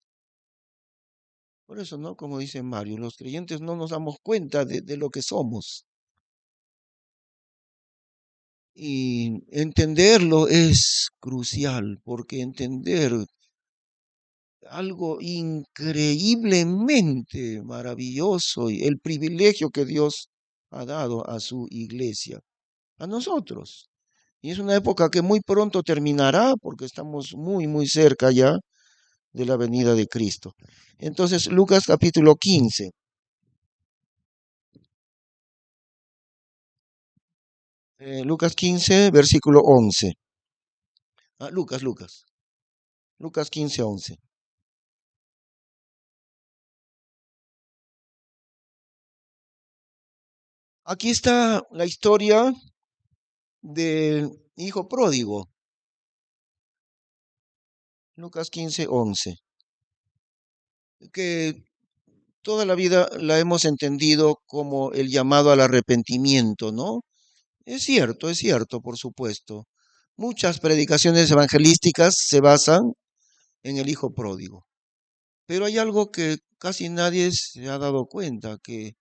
S1: Por eso, ¿no? Como dice Mario, los creyentes no nos damos cuenta de lo que somos. Y entenderlo es crucial, porque entender algo increíblemente maravilloso y el privilegio que Dios ha dado a su iglesia, a nosotros. Y es una época que muy pronto terminará porque estamos muy, muy cerca ya de la venida de Cristo. Entonces, Lucas capítulo 15. Lucas 15, versículo 11. Lucas. Lucas 15, 11. Aquí está la historia del hijo pródigo. Lucas 15, 11. Que toda la vida la hemos entendido como el llamado al arrepentimiento, ¿no? Es cierto, por supuesto. Muchas predicaciones evangelísticas se basan en el hijo pródigo. Pero hay algo que casi nadie se ha dado cuenta, que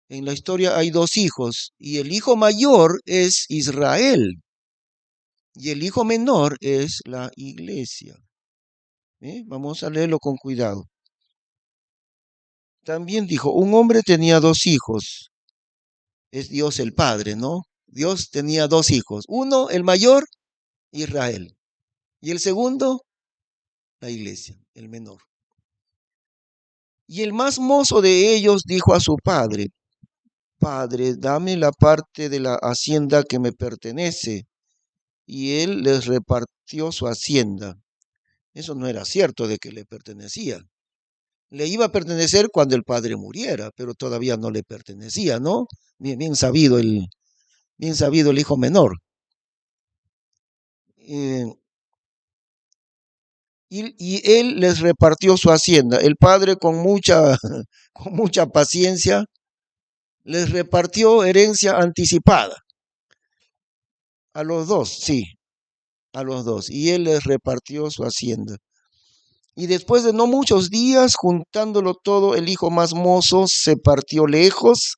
S1: en la historia hay dos hijos y el hijo mayor es Israel y el hijo menor es la iglesia. Vamos a leerlo con cuidado. También dijo, un hombre tenía dos hijos. Es Dios el Padre, ¿no? Dios tenía dos hijos. Uno, el mayor, Israel. Y el segundo, la iglesia, el menor. Y el más mozo de ellos dijo a su padre, Padre, dame la parte de la hacienda que me pertenece. Y él les repartió su hacienda. Eso no era cierto de que le pertenecía. Le iba a pertenecer cuando el padre muriera, pero todavía no le pertenecía, ¿no? Bien sabido el hijo menor. Eh, y él les repartió su hacienda. El padre con mucha paciencia les repartió herencia anticipada. A los dos, sí, a los dos. Y él les repartió su hacienda. Y después de no muchos días, juntándolo todo, el hijo más mozo se partió lejos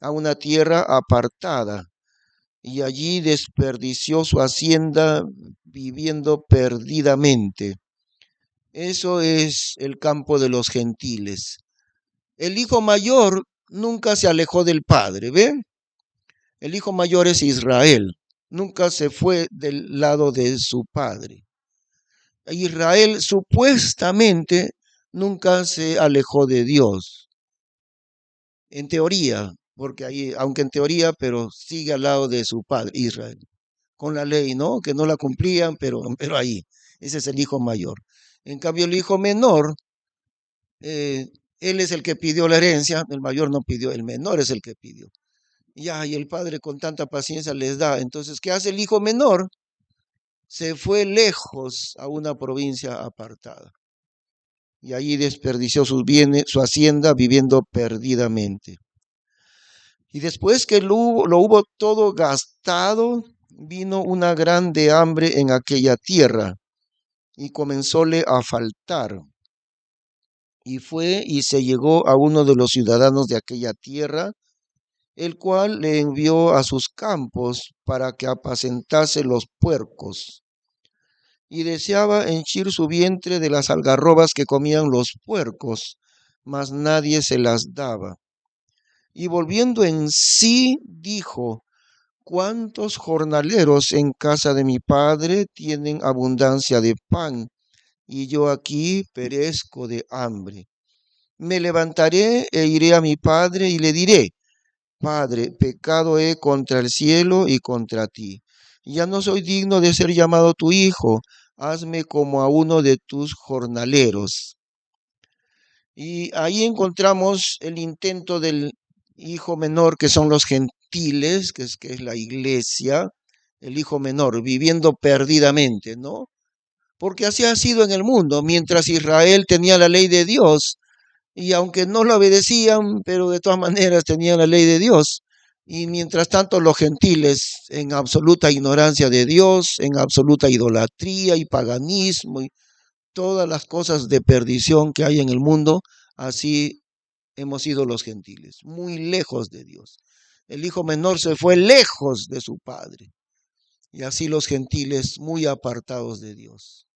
S1: a una tierra apartada y allí desperdició su hacienda viviendo perdidamente. Eso es el campo de los gentiles. El hijo mayor nunca se alejó del padre, ¿ven? El hijo mayor es Israel, nunca se fue del lado de su padre. Israel supuestamente nunca se alejó de Dios, en teoría, porque ahí, aunque en teoría, pero sigue al lado de su padre, Israel, con la ley, ¿no? Que no la cumplían, pero ahí, ese es el hijo mayor. En cambio, el hijo menor, eh, él es el que pidió la herencia, el mayor no pidió, el menor es el que pidió. Ya, y el padre con tanta paciencia les da. Entonces, ¿qué hace el hijo menor? Se fue lejos a una provincia apartada. Y allí desperdició sus bienes, su hacienda, viviendo perdidamente. Y después que lo hubo todo gastado, vino una grande hambre en aquella tierra y comenzóle a faltar. Y fue y se llegó a uno de los ciudadanos de aquella tierra, el cual le envió a sus campos para que apacentase los puercos. Y deseaba henchir su vientre de las algarrobas que comían los puercos, mas nadie se las daba. Y volviendo en sí, dijo, ¿cuántos jornaleros en casa de mi padre tienen abundancia de pan? Y yo aquí perezco de hambre. Me levantaré e iré a mi padre y le diré, Padre, pecado he contra el cielo y contra ti. Ya no soy digno de ser llamado tu hijo. Hazme como a uno de tus jornaleros. Y ahí encontramos el intento del hijo menor, que son los gentiles, que es la iglesia, el hijo menor, viviendo perdidamente, ¿no? Porque así ha sido en el mundo, mientras Israel tenía la ley de Dios, y aunque no lo obedecían, pero de todas maneras tenían la ley de Dios. Y mientras tanto los gentiles en absoluta ignorancia de Dios, en absoluta idolatría y paganismo y todas las cosas de perdición que hay en el mundo, así hemos sido los gentiles, muy lejos de Dios. El hijo menor se fue lejos de su padre y así los gentiles muy apartados de Dios.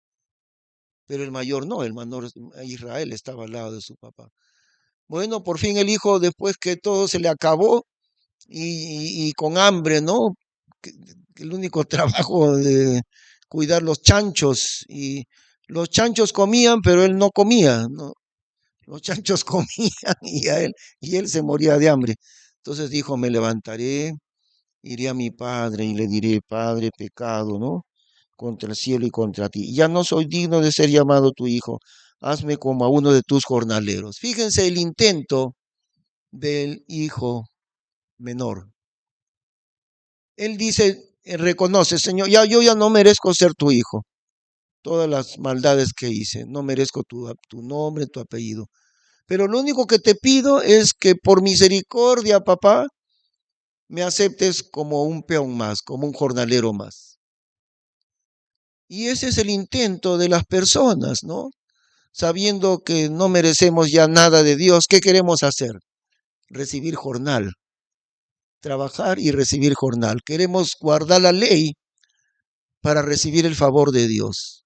S1: Pero el mayor no, el menor Israel estaba al lado de su papá. Bueno, por fin el hijo, después que todo se le acabó y con hambre, ¿no? El único trabajo de cuidar los chanchos y los chanchos comían, pero él no comía, ¿no? Los chanchos comían y él se moría de hambre. Entonces dijo, me levantaré, iré a mi padre y le diré, Padre, pecado, ¿no? Contra el cielo y contra ti. Ya no soy digno de ser llamado tu hijo. Hazme como a uno de tus jornaleros. Fíjense el intento del hijo menor. Él dice, reconoce, Señor, yo ya no merezco ser tu hijo. Todas las maldades que hice, no merezco tu nombre, tu apellido. Pero lo único que te pido es que por misericordia, papá, me aceptes como un peón más, como un jornalero más. Y ese es el intento de las personas, ¿no? Sabiendo que no merecemos ya nada de Dios, ¿qué queremos hacer? Recibir jornal, trabajar y recibir jornal. Queremos guardar la ley para recibir el favor de Dios.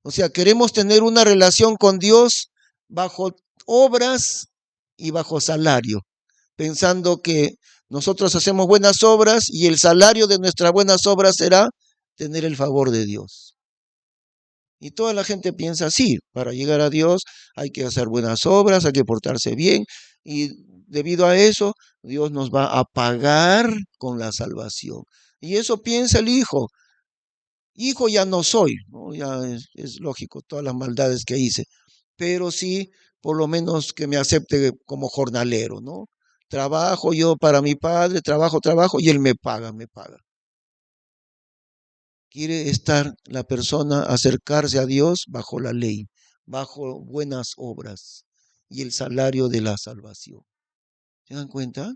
S1: O sea, queremos tener una relación con Dios bajo obras y bajo salario, pensando que nosotros hacemos buenas obras y el salario de nuestras buenas obras será tener el favor de Dios. Y toda la gente piensa así, para llegar a Dios hay que hacer buenas obras, hay que portarse bien y debido a eso Dios nos va a pagar con la salvación. Y eso piensa el hijo. Hijo ya no soy, ¿no? Ya es lógico todas las maldades que hice, pero sí por lo menos que me acepte como jornalero, ¿no? Trabajo yo para mi padre, trabajo y él me paga, me paga. Quiere estar la persona, acercarse a Dios bajo la ley, bajo buenas obras y el salario de la salvación. ¿Se dan cuenta?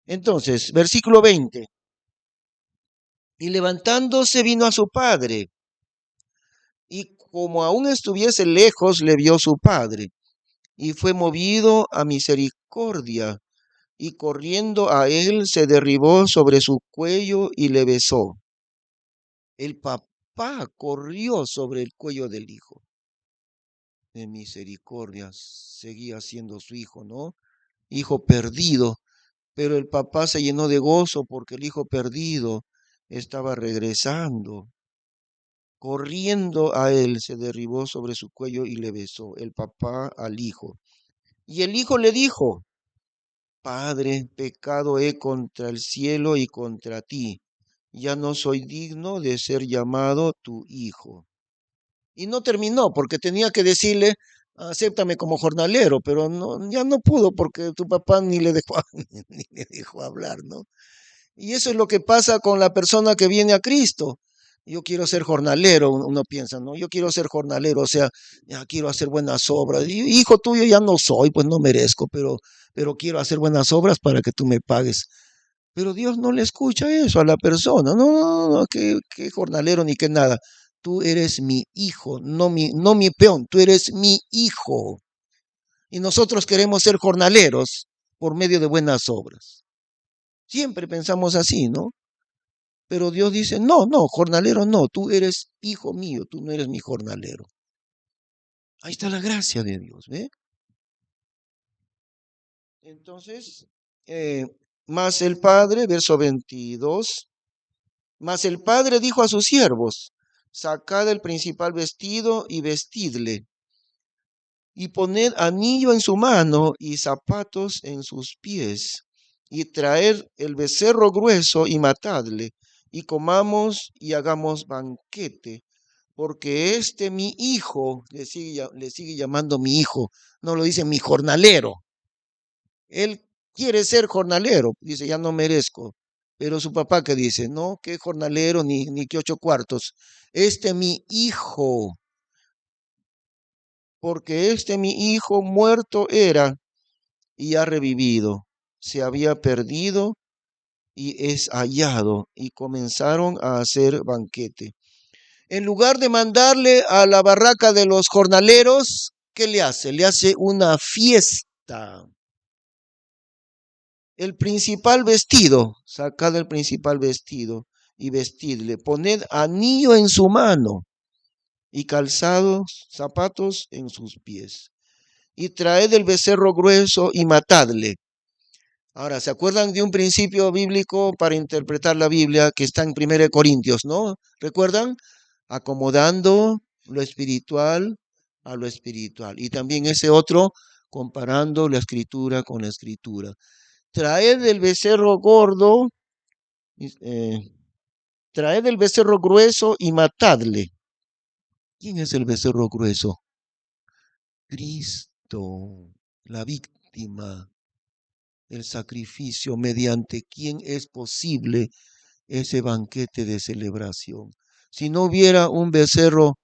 S1: Entonces, versículo 20. Y levantándose vino a su padre, y como aún estuviese lejos, le vio su padre, y fue movido a misericordia, y corriendo a él se derribó sobre su cuello y le besó. El papá corrió sobre el cuello del hijo. De misericordia, seguía siendo su hijo, ¿no? hijo perdido, pero el papá se llenó de gozo porque el hijo perdido estaba regresando. Corriendo a él, se derribó sobre su cuello y le besó, el papá al hijo. Y el hijo le dijo, Padre, pecado he contra el cielo y contra ti. Ya no soy digno de ser llamado tu hijo. Y no terminó porque tenía que decirle, acéptame como jornalero, pero no, ya no pudo porque tu papá ni le dejó, ni le dejó hablar, ¿no? Y eso es lo que pasa con la persona que viene a Cristo. Yo quiero ser jornalero, uno piensa, ¿no? Yo quiero ser jornalero, o sea, ya quiero hacer buenas obras. Y, hijo tuyo ya no soy, pues no merezco, pero quiero hacer buenas obras para que tú me pagues. Pero Dios no le escucha eso a la persona. No, no, no, qué jornalero ni qué nada. Tú eres mi hijo, no mi peón, tú eres mi hijo. Y nosotros queremos ser jornaleros por medio de buenas obras. Siempre pensamos así, ¿no? Pero Dios dice, no, no, jornalero no, tú eres hijo mío, tú no eres mi jornalero. Ahí está la gracia de Dios, ¿ve? Entonces, eh, más el Padre, verso 22, mas el Padre dijo a sus siervos, sacad el principal vestido y vestidle, y poned anillo en su mano y zapatos en sus pies, y traed el becerro grueso y matadle, y comamos y hagamos banquete, porque este mi hijo, le sigue llamando mi hijo, no lo dice mi jornalero. Él quiere ser jornalero, dice, ya no merezco. Pero su papá que dice, no, qué jornalero ni qué 8 cuartos. Este mi hijo, porque este mi hijo muerto era y ha revivido, se había perdido y es hallado. Y comenzaron a hacer banquete. En lugar de mandarle a la barraca de los jornaleros, ¿qué le hace? Le hace una fiesta. El principal vestido, sacad el principal vestido y vestidle, poned anillo en su mano y calzados, zapatos en sus pies, y traed el becerro grueso y matadle. Ahora, ¿se acuerdan de un principio bíblico para interpretar la Biblia que está en 1 Corintios, no? ¿Recuerdan? Acomodando lo espiritual a lo espiritual. Y también ese otro, comparando la escritura con la escritura. Traed el becerro gordo, eh, traed el becerro grueso y matadle. ¿Quién es el becerro grueso? Cristo, la víctima, el sacrificio mediante quien es posible ese banquete de celebración. Si no hubiera un becerro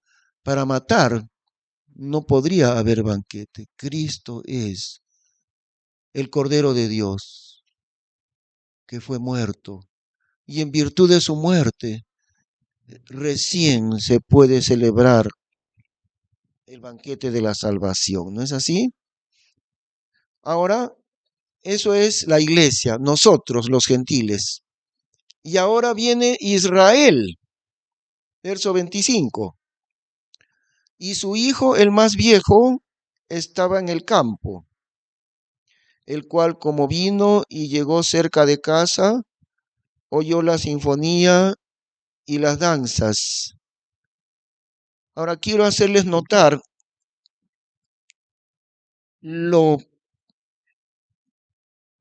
S1: para matar, no podría haber banquete. Cristo es el Cordero de Dios que fue muerto. Y en virtud de su muerte, recién se puede celebrar el banquete de la salvación. ¿No es así? Ahora, eso es la iglesia, nosotros los gentiles. Y ahora viene Israel, verso 25. Y su hijo, el más viejo, estaba en el campo, el cual como vino y llegó cerca de casa, oyó la sinfonía y las danzas. Ahora quiero hacerles notar lo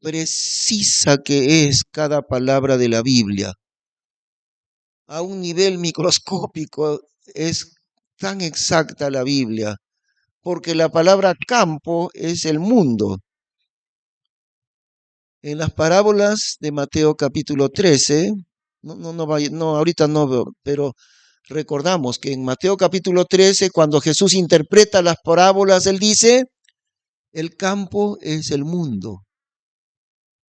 S1: precisa que es cada palabra de la Biblia. A un nivel microscópico es tan exacta la Biblia, porque la palabra campo es el mundo. En las parábolas de Mateo capítulo 13, no, ahorita no veo, pero recordamos que en Mateo capítulo 13, cuando Jesús interpreta las parábolas, él dice, el campo es el mundo,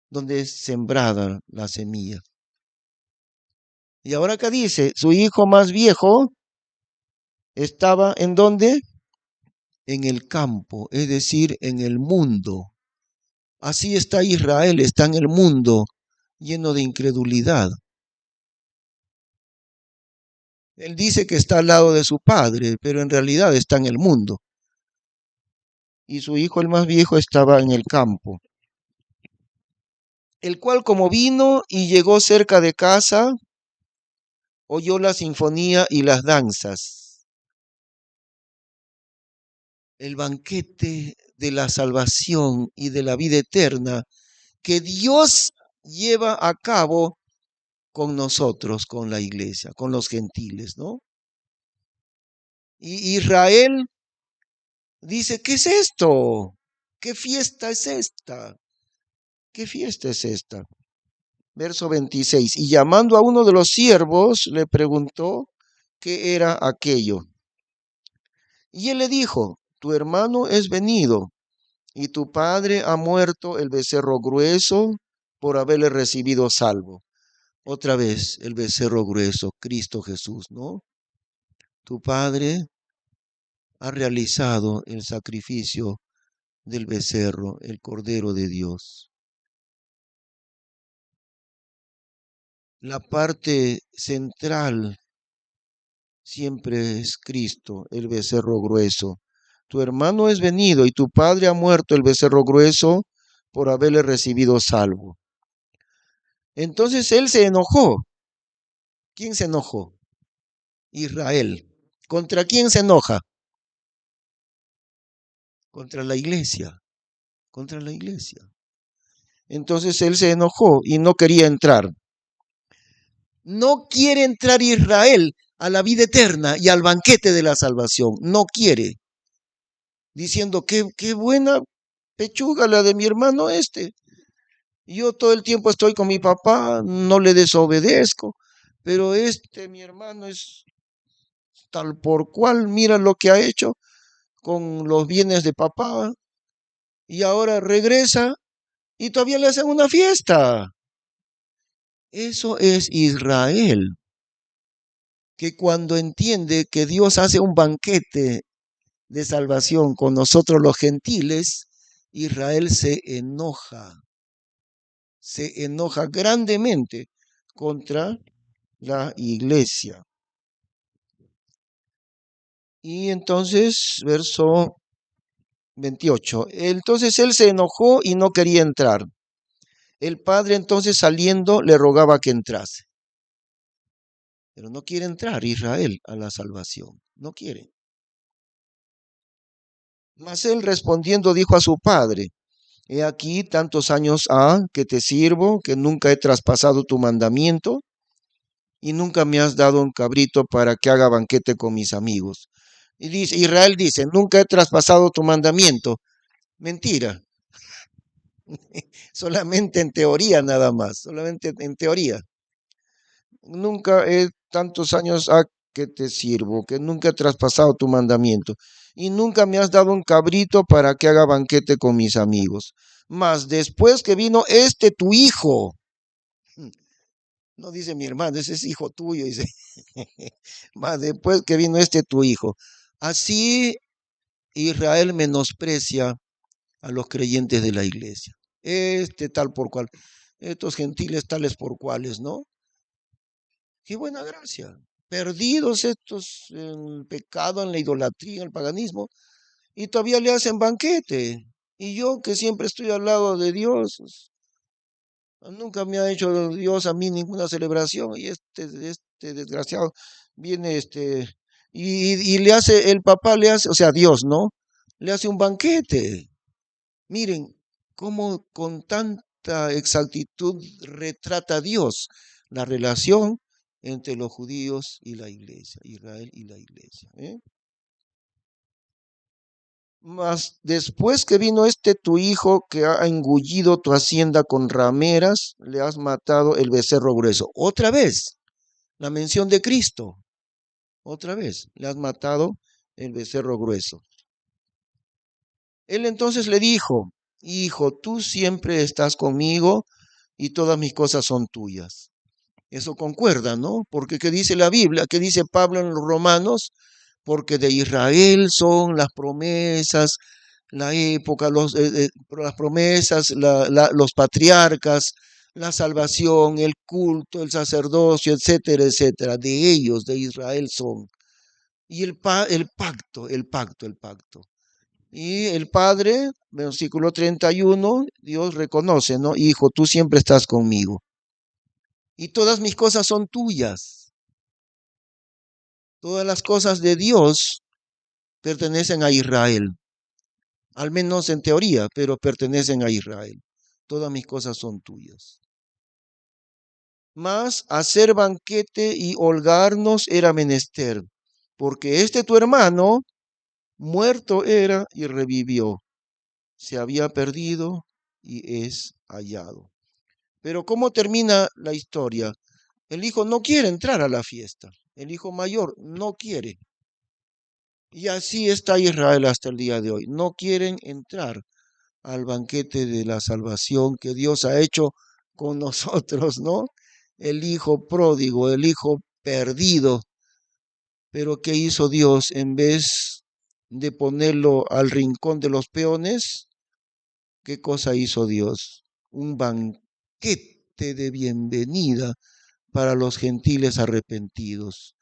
S1: donde es sembrada la semilla. Y ahora acá dice, su hijo más viejo estaba ¿en dónde? En el campo, es decir, en el mundo. Así está Israel, está en el mundo, lleno de incredulidad. Él dice que está al lado de su padre, pero en realidad está en el mundo. Y su hijo el más viejo estaba en el campo. el cual como vino y llegó cerca de casa, oyó la sinfonía y las danzas. El banquete de la salvación y de la vida eterna que Dios lleva a cabo con nosotros, con la iglesia, con los gentiles, ¿no? Y Israel dice, ¿qué es esto? ¿Qué fiesta es esta? ¿Qué fiesta es esta? Verso 26. Y llamando a uno de los siervos, le preguntó qué era aquello. Y él le dijo, tu hermano es venido, y tu padre ha muerto el becerro grueso por haberle recibido salvo. Otra vez el becerro grueso, Cristo Jesús, ¿no? Tu padre ha realizado el sacrificio del becerro, el Cordero de Dios. La parte central siempre es Cristo, el becerro grueso. Tu hermano es venido y tu padre ha muerto el becerro grueso por haberle recibido salvo. Entonces él se enojó. ¿Quién se enojó? Israel. ¿Contra quién se enoja? Contra la iglesia. Contra la iglesia. Entonces él se enojó y no quería entrar. No quiere entrar Israel a la vida eterna y al banquete de la salvación. No quiere. Diciendo, qué buena pechuga la de mi hermano este. Yo todo el tiempo estoy con mi papá, no le desobedezco, pero mi hermano es tal por cual, mira lo que ha hecho con los bienes de papá y ahora regresa y todavía le hacen una fiesta. Eso es Israel, que cuando entiende que Dios hace un banquete de salvación con nosotros los gentiles, Israel se enoja grandemente contra la iglesia. Y entonces, verso 28, entonces él se enojó y no quería entrar. El padre entonces saliendo le rogaba que entrase. Pero no quiere entrar Israel a la salvación, no quiere. Mas él respondiendo dijo a su padre, he aquí tantos años ha que te sirvo, que nunca he traspasado tu mandamiento y nunca me has dado un cabrito para que haga banquete con mis amigos. Y dice, Israel dice, nunca he traspasado tu mandamiento. Mentira, solamente en teoría nada más, solamente en teoría. Nunca he tantos años a que te sirvo, que nunca he traspasado tu mandamiento, y nunca me has dado un cabrito para que haga banquete con mis amigos. Mas después que vino tu hijo, no dice mi hermano, ese es hijo tuyo, dice, mas después que vino tu hijo. Así Israel menosprecia a los creyentes de la iglesia. Tal por cual, estos gentiles tales por cuales, ¿no? Qué buena gracia. Perdidos estos en el pecado, en la idolatría, en el paganismo, y todavía le hacen banquete. Y yo que siempre estoy al lado de Dios, nunca me ha hecho Dios a mí ninguna celebración, y este desgraciado viene y le hace, el papá le hace, o sea, Dios, ¿no? Le hace un banquete. Miren cómo con tanta exactitud retrata a Dios la relación entre los judíos y la iglesia, Israel y la iglesia. Mas después que vino tu hijo que ha engullido tu hacienda con rameras, le has matado el becerro grueso. Otra vez, la mención de Cristo. Otra vez, le has matado el becerro grueso. Él entonces le dijo, hijo, tú siempre estás conmigo y todas mis cosas son tuyas. Eso concuerda, ¿no? Porque ¿qué dice la Biblia? ¿Qué dice Pablo en los Romanos? Porque de Israel son las promesas, la época, las promesas, los patriarcas, la salvación, el culto, el sacerdocio, etcétera, etcétera. De ellos, de Israel son. Y el pacto. Y el Padre, versículo 31, Dios reconoce, ¿no? Hijo, tú siempre estás conmigo. Y todas mis cosas son tuyas. Todas las cosas de Dios pertenecen a Israel. Al menos en teoría, pero pertenecen a Israel. Todas mis cosas son tuyas. Mas hacer banquete y holgarnos era menester, porque este tu hermano muerto era y revivió, se había perdido y es hallado. Pero ¿cómo termina la historia? El hijo no quiere entrar a la fiesta, el hijo mayor no quiere. Y así está Israel hasta el día de hoy. No quieren entrar al banquete de la salvación que Dios ha hecho con nosotros, ¿no? El hijo pródigo, el hijo perdido. Pero ¿qué hizo Dios? En vez de ponerlo al rincón de los peones, ¿qué cosa hizo Dios? Un banquete de bienvenida para los gentiles arrepentidos.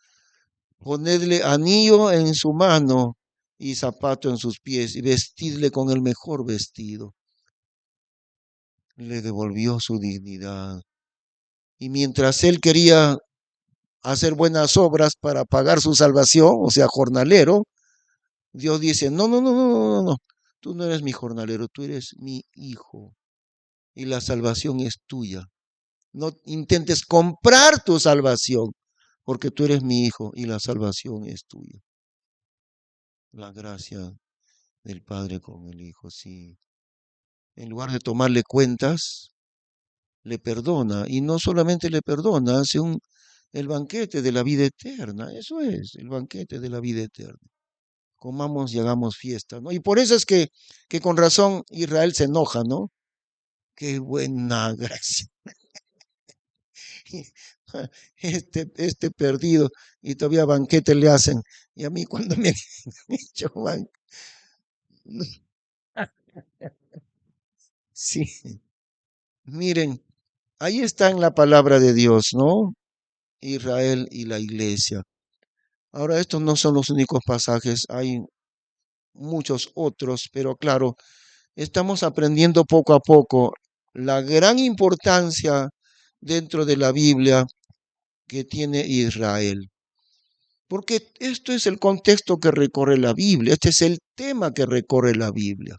S1: Ponedle anillo en su mano y zapato en sus pies y vestidle con el mejor vestido. Le devolvió su dignidad. Y mientras él quería hacer buenas obras para pagar su salvación, o sea, jornalero, Dios dice, no, no, no, no, no, no, no, tú no eres mi jornalero, tú eres mi hijo y la salvación es tuya. No intentes comprar tu salvación, porque tú eres mi hijo y la salvación es tuya. La gracia del Padre con el Hijo, sí. En lugar de tomarle cuentas, le perdona. Y no solamente le perdona, hace el banquete de la vida eterna. Eso es, el banquete de la vida eterna. Comamos y hagamos fiesta, ¿no? Y por eso es que con razón Israel se enoja, ¿no? Qué buena gracia. Este perdido y todavía banquete le hacen. Y a mí cuando me han hecho sí, miren, ahí está en la palabra de Dios, ¿no? Israel y la iglesia. Ahora, estos no son los únicos pasajes, hay muchos otros, pero claro, estamos aprendiendo poco a poco la gran importancia dentro de la Biblia que tiene Israel. Porque esto es el contexto que recorre la Biblia, este es el tema que recorre la Biblia.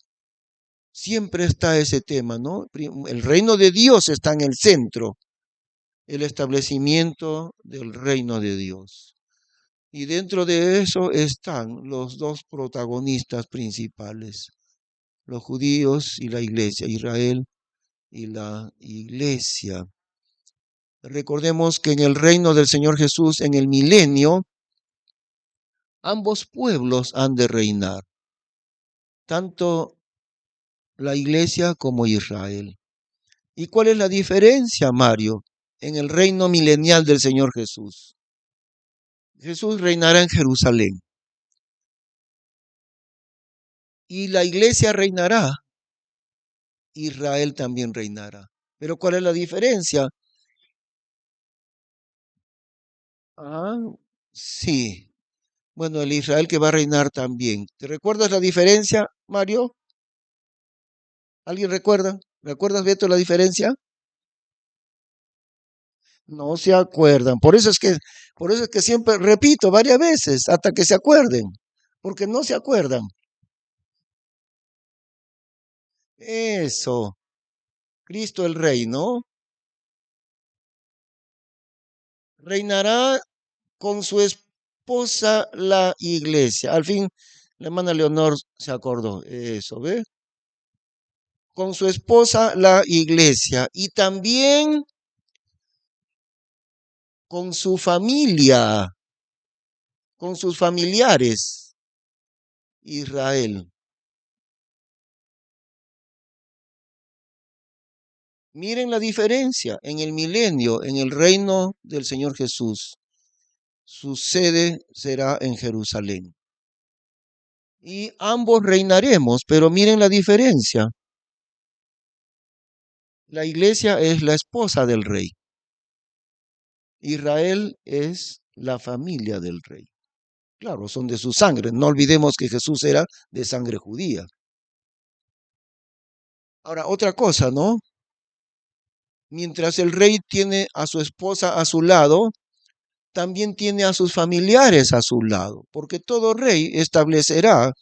S1: Siempre está ese tema, ¿no? El reino de Dios está en el centro, el establecimiento del reino de Dios. Y dentro de eso están los dos protagonistas principales, los judíos y la iglesia, Israel y la iglesia. Recordemos que en el reino del Señor Jesús, en el milenio, ambos pueblos han de reinar, tanto la iglesia como Israel. ¿Y cuál es la diferencia, Mario, en el reino milenial del Señor Jesús? Jesús reinará en Jerusalén y la iglesia reinará, Israel también reinará. Pero ¿cuál es la diferencia? Ah, sí. Bueno, el Israel que va a reinar también. ¿Te recuerdas la diferencia, Mario? ¿Alguien recuerda? ¿Recuerdas, Beto, la diferencia? No se acuerdan. Por eso es que siempre repito varias veces hasta que se acuerden, porque no se acuerdan. Eso, Cristo el Rey, ¿no? Reinará con su esposa la iglesia. Al fin, la hermana Leonor se acordó. Eso, ¿ve? Con su esposa la iglesia y también con su familia, con sus familiares, Israel. Miren la diferencia en el milenio, en el reino del Señor Jesús. Su sede será en Jerusalén. Y ambos reinaremos, pero miren la diferencia. La iglesia es la esposa del rey. Israel es la familia del rey. Claro, son de su sangre. No olvidemos que Jesús era de sangre judía. Ahora, otra cosa, ¿no? Mientras el rey tiene a su esposa a su lado, también tiene a sus familiares a su lado, porque todo rey establecerá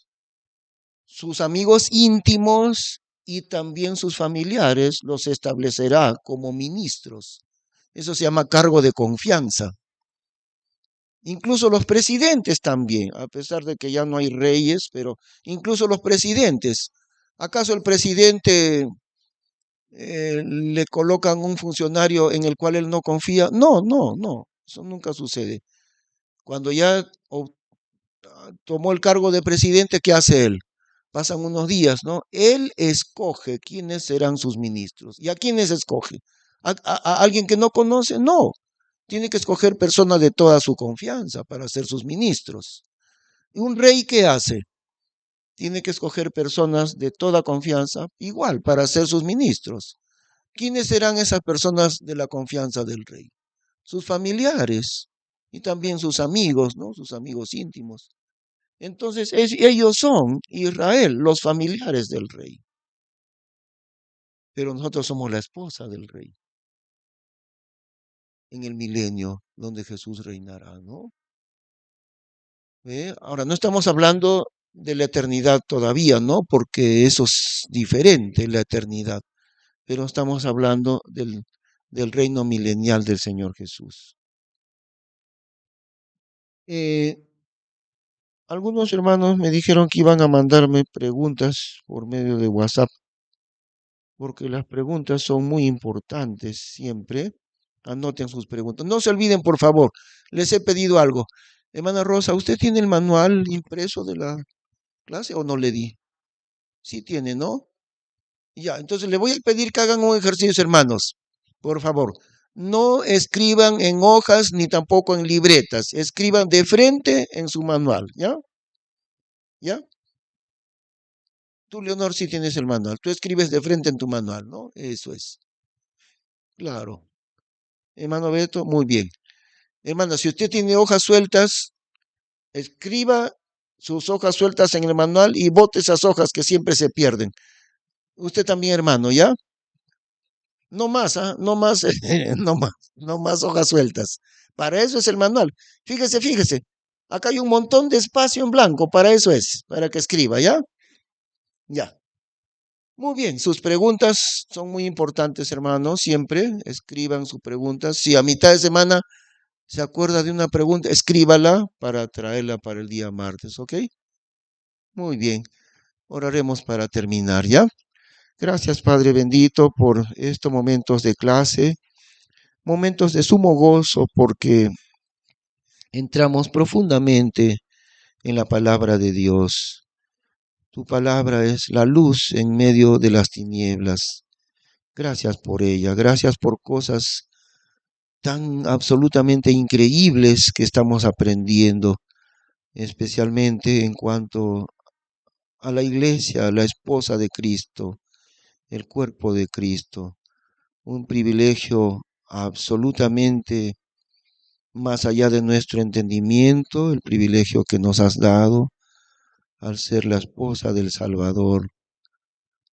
S1: sus amigos íntimos y también sus familiares los establecerá como ministros. Eso se llama cargo de confianza. Incluso los presidentes también, a pesar de que ya no hay reyes, pero incluso los presidentes. ¿Acaso el presidente le colocan un funcionario en el cual él no confía? No, no, no, eso nunca sucede. Cuando ya tomó el cargo de presidente, ¿qué hace él? Pasan unos días, ¿no? Él escoge quiénes serán sus ministros. ¿Y a quiénes escoge? ¿A alguien que no conoce? No. Tiene que escoger personas de toda su confianza para ser sus ministros. ¿Y un rey qué hace? Tiene que escoger personas de toda confianza, igual, para ser sus ministros. ¿Quiénes serán esas personas de la confianza del rey? Sus familiares y también sus amigos, ¿no? Sus amigos íntimos. Entonces, ellos son Israel, los familiares del rey. Pero nosotros somos la esposa del rey en el milenio donde Jesús reinará, ¿no? ¿Ve? Ahora, no estamos hablando de la eternidad todavía, ¿no? Porque eso es diferente, la eternidad. Pero estamos hablando del reino milenial del Señor Jesús. Eh, Algunos hermanos me dijeron que iban a mandarme preguntas por medio de WhatsApp, porque las preguntas son muy importantes siempre. Anoten sus preguntas. No se olviden, por favor. Les he pedido algo. Hermana Rosa, ¿usted tiene el manual impreso de la clase o no le di? Sí tiene, ¿no? Ya, entonces le voy a pedir que hagan un ejercicio, hermanos. Por favor. No escriban en hojas ni tampoco en libretas. Escriban de frente en su manual, ¿ya? ¿Ya? Tú, Leonor, sí tienes el manual. Tú escribes de frente en tu manual, ¿no? Eso es. Claro. Hermano Beto, muy bien. Hermano, si usted tiene hojas sueltas, escriba sus hojas sueltas en el manual y bote esas hojas que siempre se pierden. Usted también, hermano, ¿ya? No más, ¿ah? No más, no más, no más hojas sueltas. Para eso es el manual. Fíjese, fíjese. Acá hay un montón de espacio en blanco. Para eso es, para que escriba, ¿ya? Ya. Muy bien, sus preguntas son muy importantes, hermano. Siempre escriban sus preguntas. Si a mitad de semana se acuerda de una pregunta, escríbala para traerla para el día martes, ¿ok? Muy bien. Oraremos para terminar, ¿ya? Gracias, Padre bendito, por estos momentos de clase, momentos de sumo gozo, porque entramos profundamente en la palabra de Dios. Tu palabra es la luz en medio de las tinieblas. Gracias por ella, gracias por cosas tan absolutamente increíbles que estamos aprendiendo, especialmente en cuanto a la iglesia, a la esposa de Cristo, el cuerpo de Cristo. Un privilegio absolutamente más allá de nuestro entendimiento, el privilegio que nos has dado al ser la esposa del Salvador.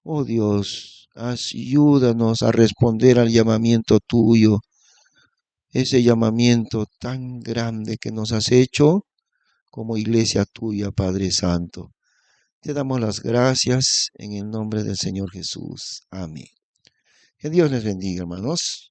S1: Oh Dios, ayúdanos a responder al llamamiento tuyo, ese llamamiento tan grande que nos has hecho como iglesia tuya, Padre Santo. Te damos las gracias en el nombre del Señor Jesús. Amén. Que Dios les bendiga, hermanos.